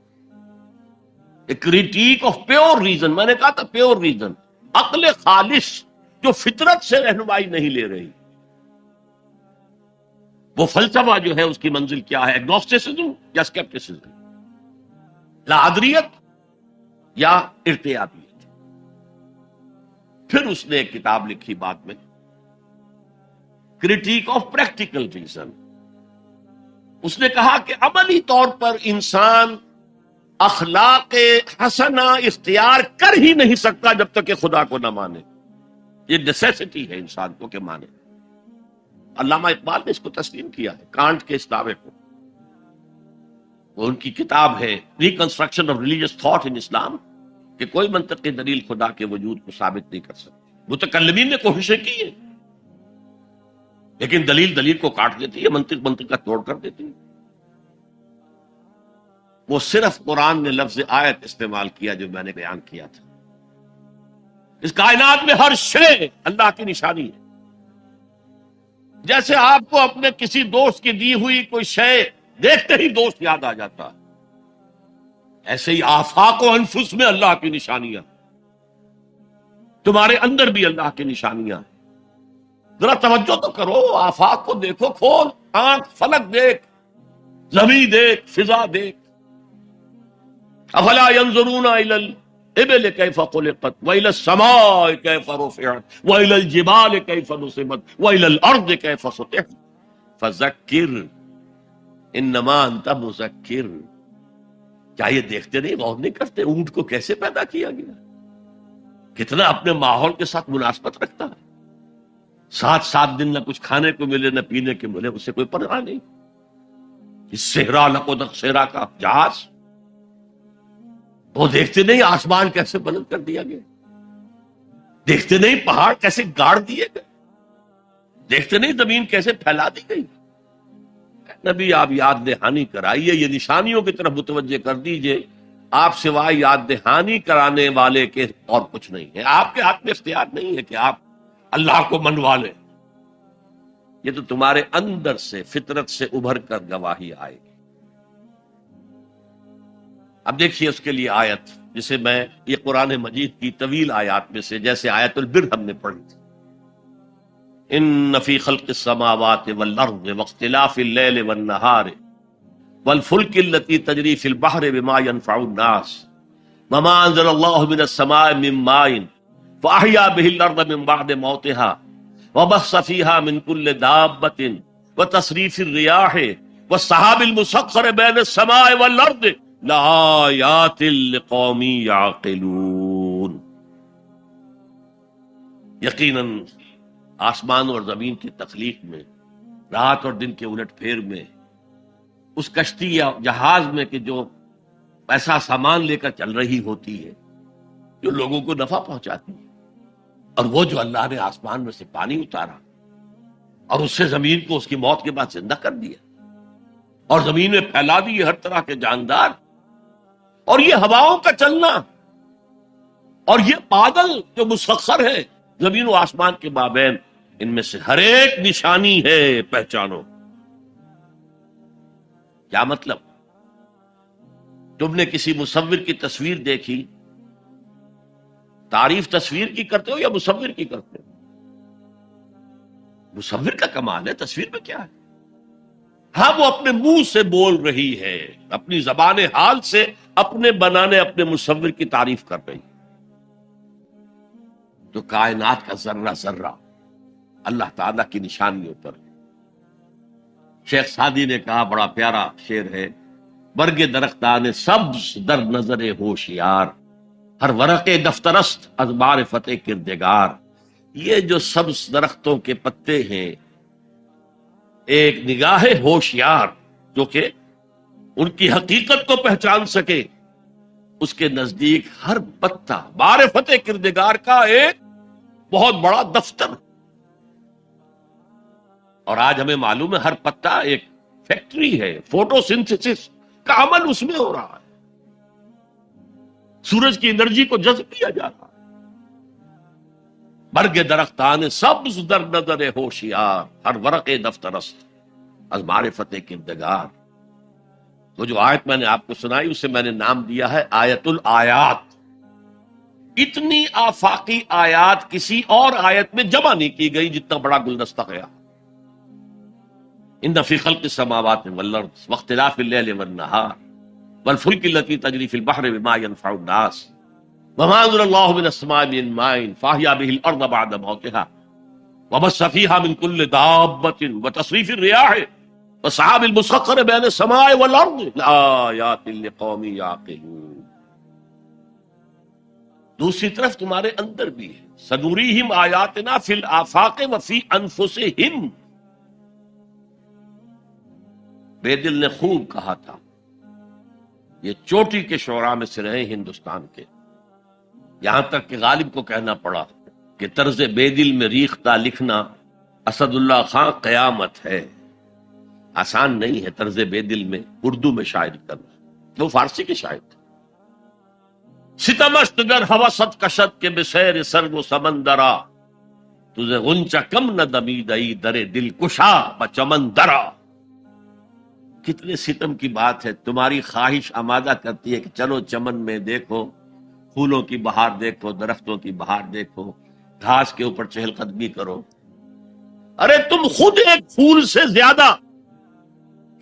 A critique of pure reason، میں نے کہا تھا پیور ریزن، عقل خالص جو فطرت سے رہنمائی نہیں لے رہی۔ وہ فلسفہ جو ہے اس کی منزل کیا ہے؟ ایگنوسٹسزم یا سکیپٹسزم، لادریت یا ارتیابیت۔ پھر اس نے ایک کتاب لکھی بعد میں، کریٹیک آف پریکٹیکل ریزن۔ اس نے کہا کہ عملی طور پر انسان اخلاق حسنہ اختیار کر ہی نہیں سکتا جب تک کہ خدا کو نہ مانے۔ یہ نیسیسٹی ہے انسان کو کہ مانے۔ علامہ اقبال نے اس کو تسلیم کیا ہے، کانٹ کے اس دعوے کو۔ وہ ان کی کتاب ہے reconstruction of religious thought in Islam, کہ کوئی منطقی دلیل خدا کے وجود کو ثابت نہیں کر سکتی۔ متکلمین نے کوششیں کی ہیں، لیکن دلیل دلیل کو کاٹ دیتی ہے، منطق منطق کا توڑ کر دیتی ہے۔ وہ صرف قرآن نے لفظ آیت استعمال کیا جو میں نے بیان کیا تھا۔ اس کائنات میں ہر شے اللہ کی نشانی ہے۔ جیسے آپ کو اپنے کسی دوست کی دی ہوئی کوئی شے دیکھتے ہی دوست یاد آ جاتا ہے، ایسے ہی آفاق و انفس میں اللہ کی نشانیاں، تمہارے اندر بھی اللہ کی نشانیاں۔ ذرا توجہ تو کرو، آفاق کو دیکھو، کھول آنکھ، فلک دیکھ، زمین دیکھ، فضا دیکھ۔ افلا ينظرون الى الابل كيف خلقت والى السماء كيف رفعت والى الجبال كيف نصبت والى الارض كيف سطحت فذكر انما انت مذکر۔ کیا یہ دیکھتے نہیں، غور نہیں کرتے اونٹ کو کیسے پیدا کیا گیا، کتنا اپنے ماحول کے ساتھ مناسبت رکھتا ہے، 7 دن نہ کچھ کھانے کو ملے نہ پینے کو ملے، اسے کوئی پرواہ نہیں۔ اس صحرا لقدق صحرا کا جہاز وہ دیکھتے نہیں آسمان کیسے بلند کر دیا گیا، دیکھتے نہیں پہاڑ کیسے گاڑ دیے گئے، دیکھتے نہیں زمین کیسے پھیلا دی گئی۔ نبی آپ یاد دہانی کرائیے، یہ نشانیوں کی طرف متوجہ کر دیجئے، آپ سوائے یاد دہانی کرانے والے کے اور کچھ نہیں ہے۔ آپ کے ہاتھ میں اختیار نہیں ہے کہ آپ اللہ کو منوا لیں، یہ تو تمہارے اندر سے فطرت سے ابھر کر گواہی آئے گی۔ اب دیکھیے اس کے لیے آیت، جسے میں یہ قرآن مجید کی طویل آیات میں سے، جیسے آیت البر ہم نے پڑھی تھی، ان فی خلق السماوات والارض واختلاف اللیل والنہار والفلک التي تجری فی البحر بما ينفع الناس وما انزل اللہ من السماء من ماء فاحیا به الارض من بعد موتها وبث فیہا من کل دابۃ وتصریف الریاح والسحاب المسخر بین السماء والارض لآیات لقوم یعقلون۔ یقیناً آسمان اور زمین کی تخلیق میں، رات اور دن کے الٹ پھیر میں، اس کشتی یا جہاز میں کہ جو ایسا سامان لے کر چل رہی ہوتی ہے جو لوگوں کو نفع پہنچاتی ہے، اور وہ جو اللہ نے آسمان میں سے پانی اتارا اور اس سے زمین کو اس کی موت کے بعد زندہ کر دیا اور زمین میں پھیلا دیے ہر طرح کے جاندار، اور یہ ہواؤں کا چلنا اور یہ بادل جو مسخر ہے زمین و آسمان کے مابین، ان میں سے ہر ایک نشانی ہے، پہچانو۔ کیا مطلب؟ تم نے کسی مصور کی تصویر دیکھی، تعریف تصویر کی کرتے ہو یا مصور کی کرتے ہو؟ مصور کا کمال ہے، تصویر میں کیا ہے؟ ہاں وہ اپنے منہ سے بول رہی ہے، اپنی زبان حال سے اپنے بنانے اپنے مصور کی تعریف کر رہی ہے۔ تو کائنات کا ذرہ ذرہ اللہ تعالیٰ کی نشانیوں پر شیخ سعدی نے کہا، بڑا پیارا شعر ہے، برگ درختان سبز در نظر ہوشیار، ہر ورق دفترست از معرفت کردگار۔ یہ جو سبز درختوں کے پتے ہیں، ایک نگاہ ہوشیار جو کہ ان کی حقیقت کو پہچان سکے، اس کے نزدیک ہر پتا معرفت کردگار کا ایک بہت بڑا دفتر۔ اور آج ہمیں معلوم ہے ہر پتا ایک فیکٹری ہے، فوٹو سنتھسس کا عمل اس میں ہو رہا ہے، سورج کی انرجی کو جذب کیا جا رہا ہے۔ برگ درختان سبز در نظر ہوشیار، ہر ورق دفترست از معرفت کردگار۔ وہ جو آیت میں نے آپ کو سنائی اسے میں نے نام دیا ہے آیت الآیات۔ اتنی آفاقی آیات کسی اور آیت میں جمع نہیں کی گئی جتنا بڑا گلدستہ گیا۔ ان فی خلق السماوات والارض واختلاف اللیل والنہار والفلک التي تجری فی البحر بما ينفع الناس وما انزل اللہ من السماء من ماء فاحیا به الارض بعد موتها وبث فیہا من کل دابۃ وتصریف الرياح والسحاب المسخر بین السماء والارض لآیات لقوم یعقلون۔ دوسری طرف تمہارے اندر بھی ہے، سنوریہم آیاتنا فی الآفاق وفی انفسہم۔ بے دل نے خوب کہا تھا، یہ چوٹی کے شعراء میں سے رہے ہندوستان کے، یہاں تک کہ غالب کو کہنا پڑا کہ طرز بے دل میں ریختہ لکھنا اسد اللہ خان قیامت ہے۔ آسان نہیں ہے طرز بے دل میں اردو میں شاعری کرنا، وہ فارسی کے شاعر تھے۔ ستمشت گر ہوست کشت کے بسیر سر و سمندرا، تجھے غنچہ کم نہ دمیدئی در دل کشا بچمن درا۔ کتنے ستم کی بات ہے، تمہاری خواہش آمادہ کرتی ہے کہ چلو چمن میں دیکھو، پھولوں کی بہار دیکھو، درختوں کی بہار دیکھو، گھاس کے اوپر چہل قدمی کرو۔ ارے تم خود ایک پھول سے زیادہ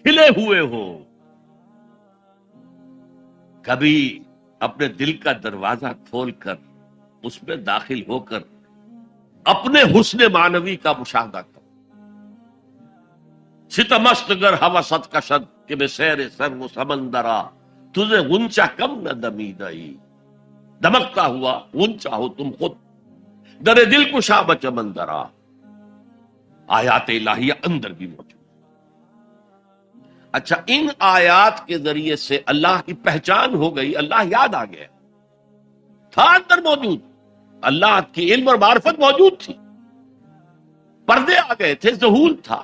کھلے ہوئے ہو۔ کبھی اپنے دل کا دروازہ کھول کر اس میں داخل ہو کر اپنے حسن معنوی کا مشاہدہ کرو۔ ستمست گر ہوست کشد کہ بے سیر سر و سمندرا، تجھے غنچہ کم نہ دمیدئی، دمکتا ہوا غنچہ ہو تم خود، در دل کشا بچمندرا۔ آیات الہیہ اندر بھی موجود۔ اچھا، ان آیات کے ذریعے سے اللہ کی پہچان ہو گئی، اللہ یاد آ گیا، تھا اندر موجود، اللہ کی علم اور معرفت موجود تھی، پردے آ گئے تھے، ظہور تھا۔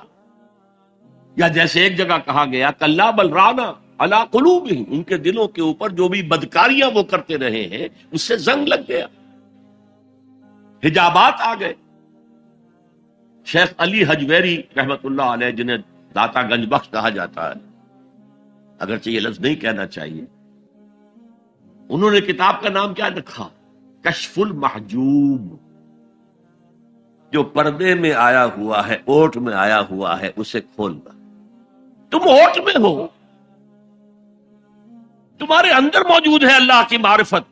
یا جیسے ایک جگہ کہا گیا کلا بل رانا علی قلوبہم، ان کے دلوں کے اوپر جو بھی بدکاریاں وہ کرتے رہے ہیں اس سے زنگ لگ گیا، حجابات آ گئے۔ شیخ علی حجویری رحمت اللہ علیہ، جنہیں داتا گنج بخش کہا جاتا ہے، اگرچہ یہ لفظ نہیں کہنا چاہیے، انہوں نے کتاب کا نام کیا رکھا؟ کشف المحجوب۔ جو پردے میں آیا ہوا ہے، اوٹ میں آیا ہوا ہے، اسے کھولنا۔ تم اوٹ میں ہو، تمہارے اندر موجود ہے اللہ کی معرفت۔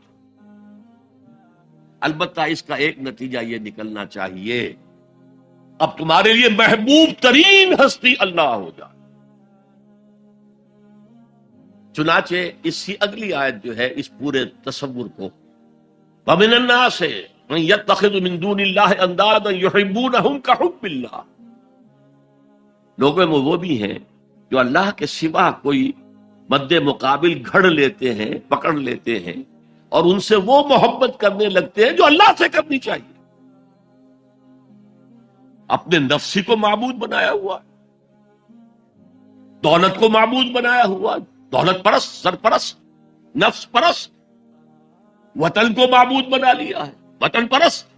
البتہ اس کا ایک نتیجہ یہ نکلنا چاہیے، اب تمہارے لیے محبوب ترین ہستی اللہ ہو جائے۔ چنانچہ اس کی اگلی آیت جو ہے اس پورے تصور کو، وَمِنَ النَّاسِ مَن يَتَّخِذُ مِن دُونِ اللَّهِ أَندَادًا يُحِبُّونَهُمْ كَحُبِّ اللَّهِ۔ لوگوں میں وہ بھی ہیں جو اللہ کے سوا کوئی مد مقابل گھڑ لیتے ہیں، پکڑ لیتے ہیں، اور ان سے وہ محبت کرنے لگتے ہیں جو اللہ سے کرنی چاہیے۔ اپنے نفسی کو معبود بنایا ہوا، دولت کو معبود بنایا ہوا، دولت پرست، سرپرست، نفس پرست، وطن کو معبود بنا لیا ہے، وطن پرست،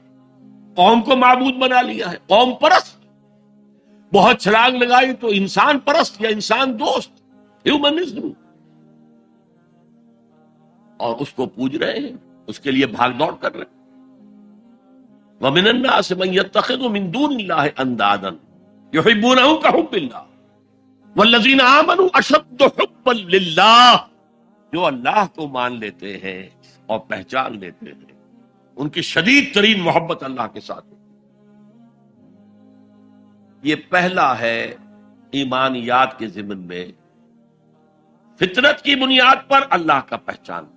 قوم کو معبود بنا لیا ہے، قوم پرست، بہت چھلانگ لگائی تو انسان پرست یا انسان دوست، ہیومنزم، اور اس کو پوج رہے ہیں، اس کے لیے بھاگ دوڑ کر رہے ہیں۔ وَمِنَ النَّاسِ مَن يَتَّخِذُ مِن دُونِ اللَّهِ أَندَادًا يُحِبُّونَهُمْ كَحُبِّ اللَّهِ وَالَّذِينَ آمَنُوا أَشَدُّ حُبًّا لِلَّهِ۔ جو اللہ کو مان لیتے ہیں اور پہچان لیتے ہیں، ان کی شدید ترین محبت اللہ کے ساتھ ہے۔ یہ پہلا ہے ایمانیات کے ضمن میں فطرت کی بنیاد پر اللہ کا پہچاننا،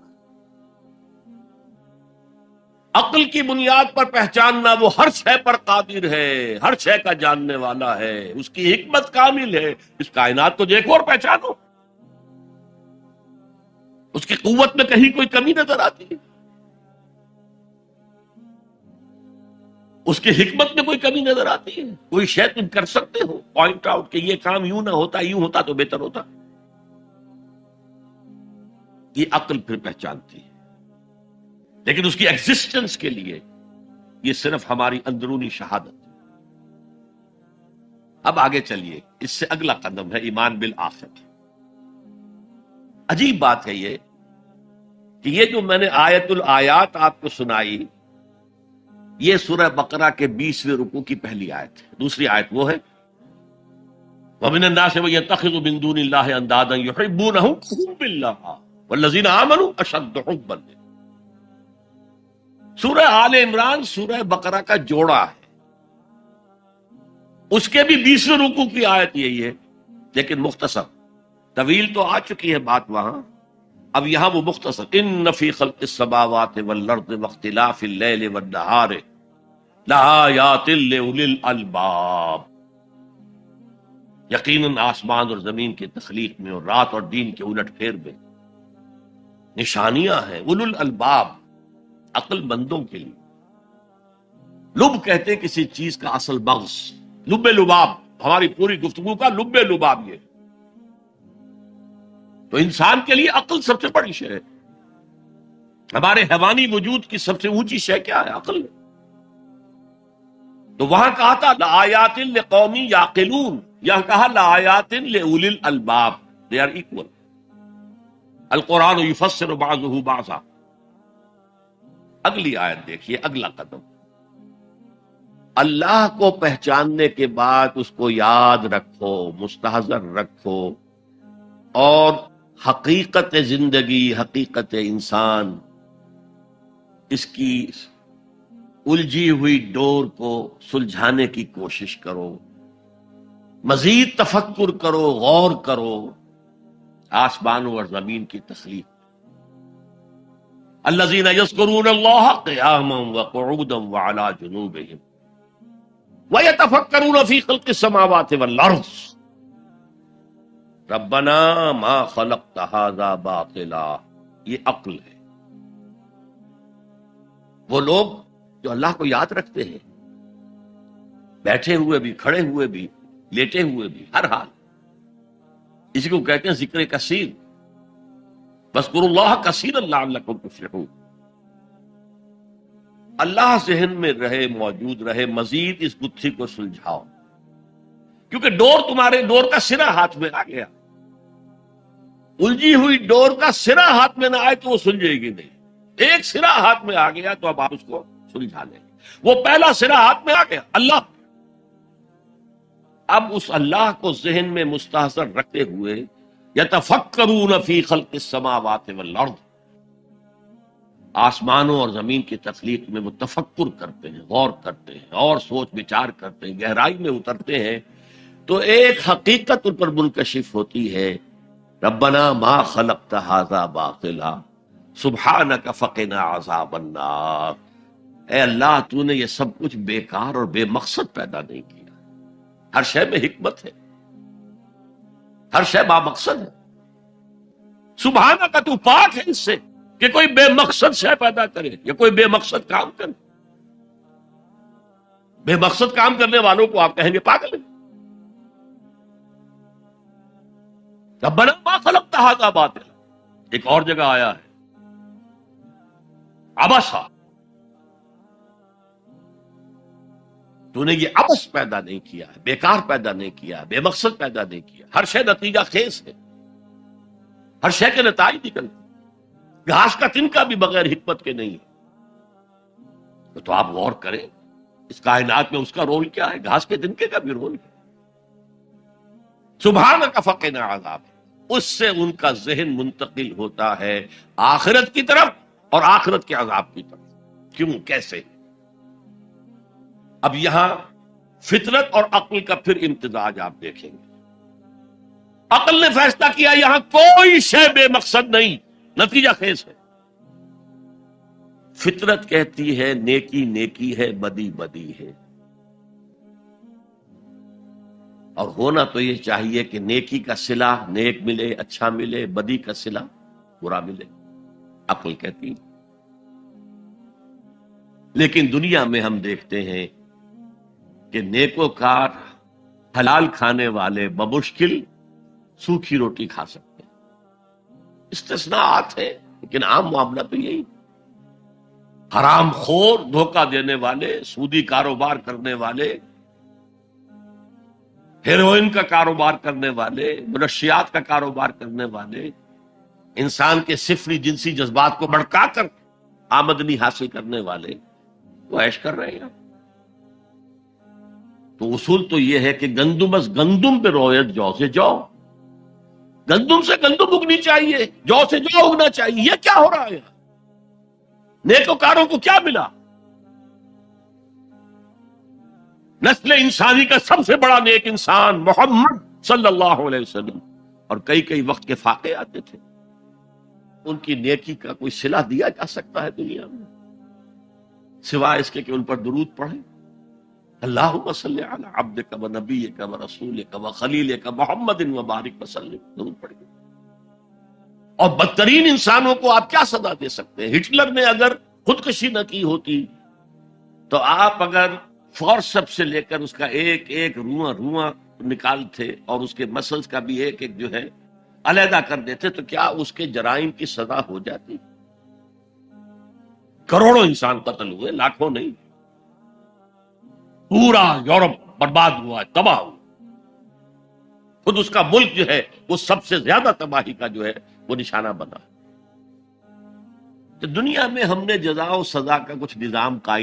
عقل کی بنیاد پر پہچاننا وہ ہر شے پر قادر ہے، ہر شے کا جاننے والا ہے، اس کی حکمت کامل ہے، اس کائنات کو دیکھو اور پہچانو، اس کی قوت میں کہیں کوئی کمی نظر آتی ہے، اس کی حکمت میں کوئی کمی نظر آتی ہے، کوئی شے تم کر سکتے ہو پوائنٹ آؤٹ کہ یہ کام یوں نہ ہوتا، یوں ہوتا تو بہتر ہوتا؟ یہ عقل پھر پہچانتی ہے، لیکن اس کی ایگزسٹنس کے لیے یہ صرف ہماری اندرونی شہادت ہے۔ اب آگے چلیے، اس سے اگلا قدم ہے ایمان بالآخرہ۔ عجیب بات ہے یہ کہ یہ جو میں نے آیت الآیات آپ کو سنائی، یہ سورہ بقرہ کے 20ویں رکوع کی پہلی آیت ہے۔ دوسری آیت وہ ہے وَمِنَ النَّاسِ مَن يَتَّخِذُ مِن دُونِ اللَّهِ أَندَادًا يُحِبُّونَهُمْ كَحُبِّ اللَّهِ وَالَّذِينَ آمَنُوا أَشَدُّ حُبًّا۔ سورہ آل عمران سورہ بقرہ کا جوڑا ہے، اس کے بھی 20ویں رکوع کی آیت یہی ہے، لیکن مختصر، طویل تو آ چکی ہے بات وہاں، اب یہاں وہ مختصر ان فی خلق السماوات والارض واختلاف اللیل والنہار لآیات لأولی الالباب، یقیناً آسمان اور زمین کی تخلیق میں اور رات اور دن کے الٹ پھیر میں نشانیاں ہیں اولو الالباب، عقل مندوں کے لیے۔ لب کہتے ہیں کسی چیز کا اصل مغز، لب لباب، ہماری پوری گفتگو کا لب لباب یہ، تو انسان کے لیے عقل سب سے بڑی شے ہے۔ ہمارے حیوانی وجود کی سب سے اونچی شے کیا ہے؟ عقل۔ تو وہاں کہا تھا لآیات لقوم یعقلون، یہاں کہا لآیات لأولی الالباب، they are equal۔ القرآن یفسر بعضہ بعضا۔ اگلی آیت دیکھیے، اگلا قدم، اللہ کو پہچاننے کے بعد اس کو یاد رکھو، مستحضر رکھو، اور حقیقت زندگی، حقیقت انسان، اس کی الجھی ہوئی ڈور کو سلجھانے کی کوشش کرو، مزید تفکر کرو، غور کرو آسمانوں اور زمین کی تخلیق۔ الذین یذکرون اللہ قیاما وقعودا وعلی جنوبہم ویتفکرون فی خلق السماوات والارض ربنا ما خلقت ھذا باطلا۔ یہ عقل ہے، وہ لوگ جو اللہ کو یاد رکھتے ہیں، بیٹھے ہوئے بھی، کھڑے ہوئے بھی، لیٹے ہوئے بھی، ہر حال، اسی کو کہتے ہیں ذکر کثیر، واذکروا اللہ کثیرا لعلکم تفلحون۔ اللہ ذہن میں رہے، موجود رہے، مزید اس گتھی کو سلجھاؤ، کیونکہ تمہارے ڈور کا سرا ہاتھ میں آ گیا، الجھی ہوئی ڈور کا سرا ہاتھ میں نہ آئے تو وہ سلجھے گی نہیں، ایک سرا ہاتھ میں آ گیا تو اب آپ اس کو سلجھا لیں گے۔ وہ پہلا سرا ہاتھ میں آ گیا، اللہ، اب اس اللہ کو ذہن میں مستحضر رکھتے ہوئے یتفکرون فی خلق السماوات والارض، آسمانوں اور زمین کی تخلیق میں وہ تفکر کرتے ہیں، غور کرتے ہیں، اور سوچ بچار کرتے ہیں، گہرائی میں اترتے ہیں، تو ایک حقیقت ان پر منکشف ہوتی ہے، ربنا ما خلقت ھذا باطلا سبحانک فقنا عذاب النار۔ اے اللہ، تو نے یہ سب کچھ بیکار اور بے مقصد پیدا نہیں کیا، ہر شے میں حکمت ہے، ہر شے با مقصد ہے۔ سبحانک، تو پاک ہے اس سے کہ کوئی بے مقصد شے پیدا کرے یا کوئی بے مقصد کام کرے۔ بے مقصد کام کرنے والوں کو آپ کہیں گے پاگل ہے۔ ربنا ما خلقت ھذا باطلا، ایک اور جگہ آیا ہے عبسا، تو نے یہ عبث پیدا نہیں کیا ہے، بیکار پیدا نہیں کیا ہے، بے مقصد پیدا نہیں کیا، ہر شے نتیجہ خیز ہے، ہر شے کے نتائج نکلتے، گھاس کا تنکا بھی بغیر حکمت کے نہیں ہے۔ تو آپ غور کریں اس کائنات میں اس کا رول کیا ہے، گھاس کے تنکے کا بھی رول ہے۔ سبحانک فقنا عذاب، اس سے ان کا ذہن منتقل ہوتا ہے آخرت کی طرف اور آخرت کے عذاب کی طرف۔ کیوں، کیسے؟ اب یہاں فطرت اور عقل کا پھر امتزاج آپ دیکھیں گے۔ عقل نے فیصلہ کیا یہاں کوئی شے بے مقصد نہیں، نتیجہ خیز ہے۔ فطرت کہتی ہے نیکی نیکی ہے، بدی بدی ہے، اور ہونا تو یہ چاہیے کہ نیکی کا صلہ نیک ملے، اچھا ملے، بدی کا صلہ برا ملے، عقل کہتی ہے۔ لیکن دنیا میں ہم دیکھتے ہیں کہ نیکوکار حلال کھانے والے بمشکل سوکھی روٹی کھا سکتے ہیں، استثناءات ہیں لیکن عام معاملہ تو یہی۔ حرام خور، دھوکہ دینے والے، سودی کاروبار کرنے والے، ہیروئن کا کاروبار کرنے والے، منشیات کا کاروبار کرنے والے، انسان کے صفری جنسی جذبات کو بھڑکا کر آمدنی حاصل کرنے والے، وہ عیش کر رہے ہیں۔ تو اصول تو یہ ہے کہ گندم از گندم پہ رویت، جو سے جو، گندم سے گندم اگنی چاہیے، جو سے جو اگنا چاہیے۔ یہ کیا ہو رہا ہے؟ نیکوکاروں کو کیا ملا؟ نسل انسانی کا سب سے بڑا نیک انسان محمد صلی اللہ علیہ وسلم، اور کئی کئی وقت کے فاقے آتے تھے، ان کی نیکی کا کوئی صلہ دیا جا سکتا ہے دنیا میں سوائے اس کے کہ ان پر درود پڑھیں؟ اللہم صلی علی عبدک و نبیک و رسولک و خلیلک محمد و بارک وسلم، درود پڑھیں۔ اور بدترین انسانوں کو آپ کیا سزا دے سکتے ہیں؟ ہٹلر نے اگر خودکشی نہ کی ہوتی تو آپ اگر فورسپ سے لے کر اس کا ایک ایک رواں رواں نکالتے اور اس کے مسلز کا بھی ایک ایک جو ہے علیحدہ کر دیتے تو کیا اس کے جرائم کی سزا ہو جاتی؟ کروڑوں انسان قتل ہوئے، لاکھوں نہیں، پورا یورپ برباد ہوا، تباہ ہوا، خود اس کا ملک جو ہے وہ سب سے زیادہ تباہی کا جو ہے وہ نشانہ بنا۔ تو دنیا میں ہم نے جزا و سزا کا کچھ نظام قائم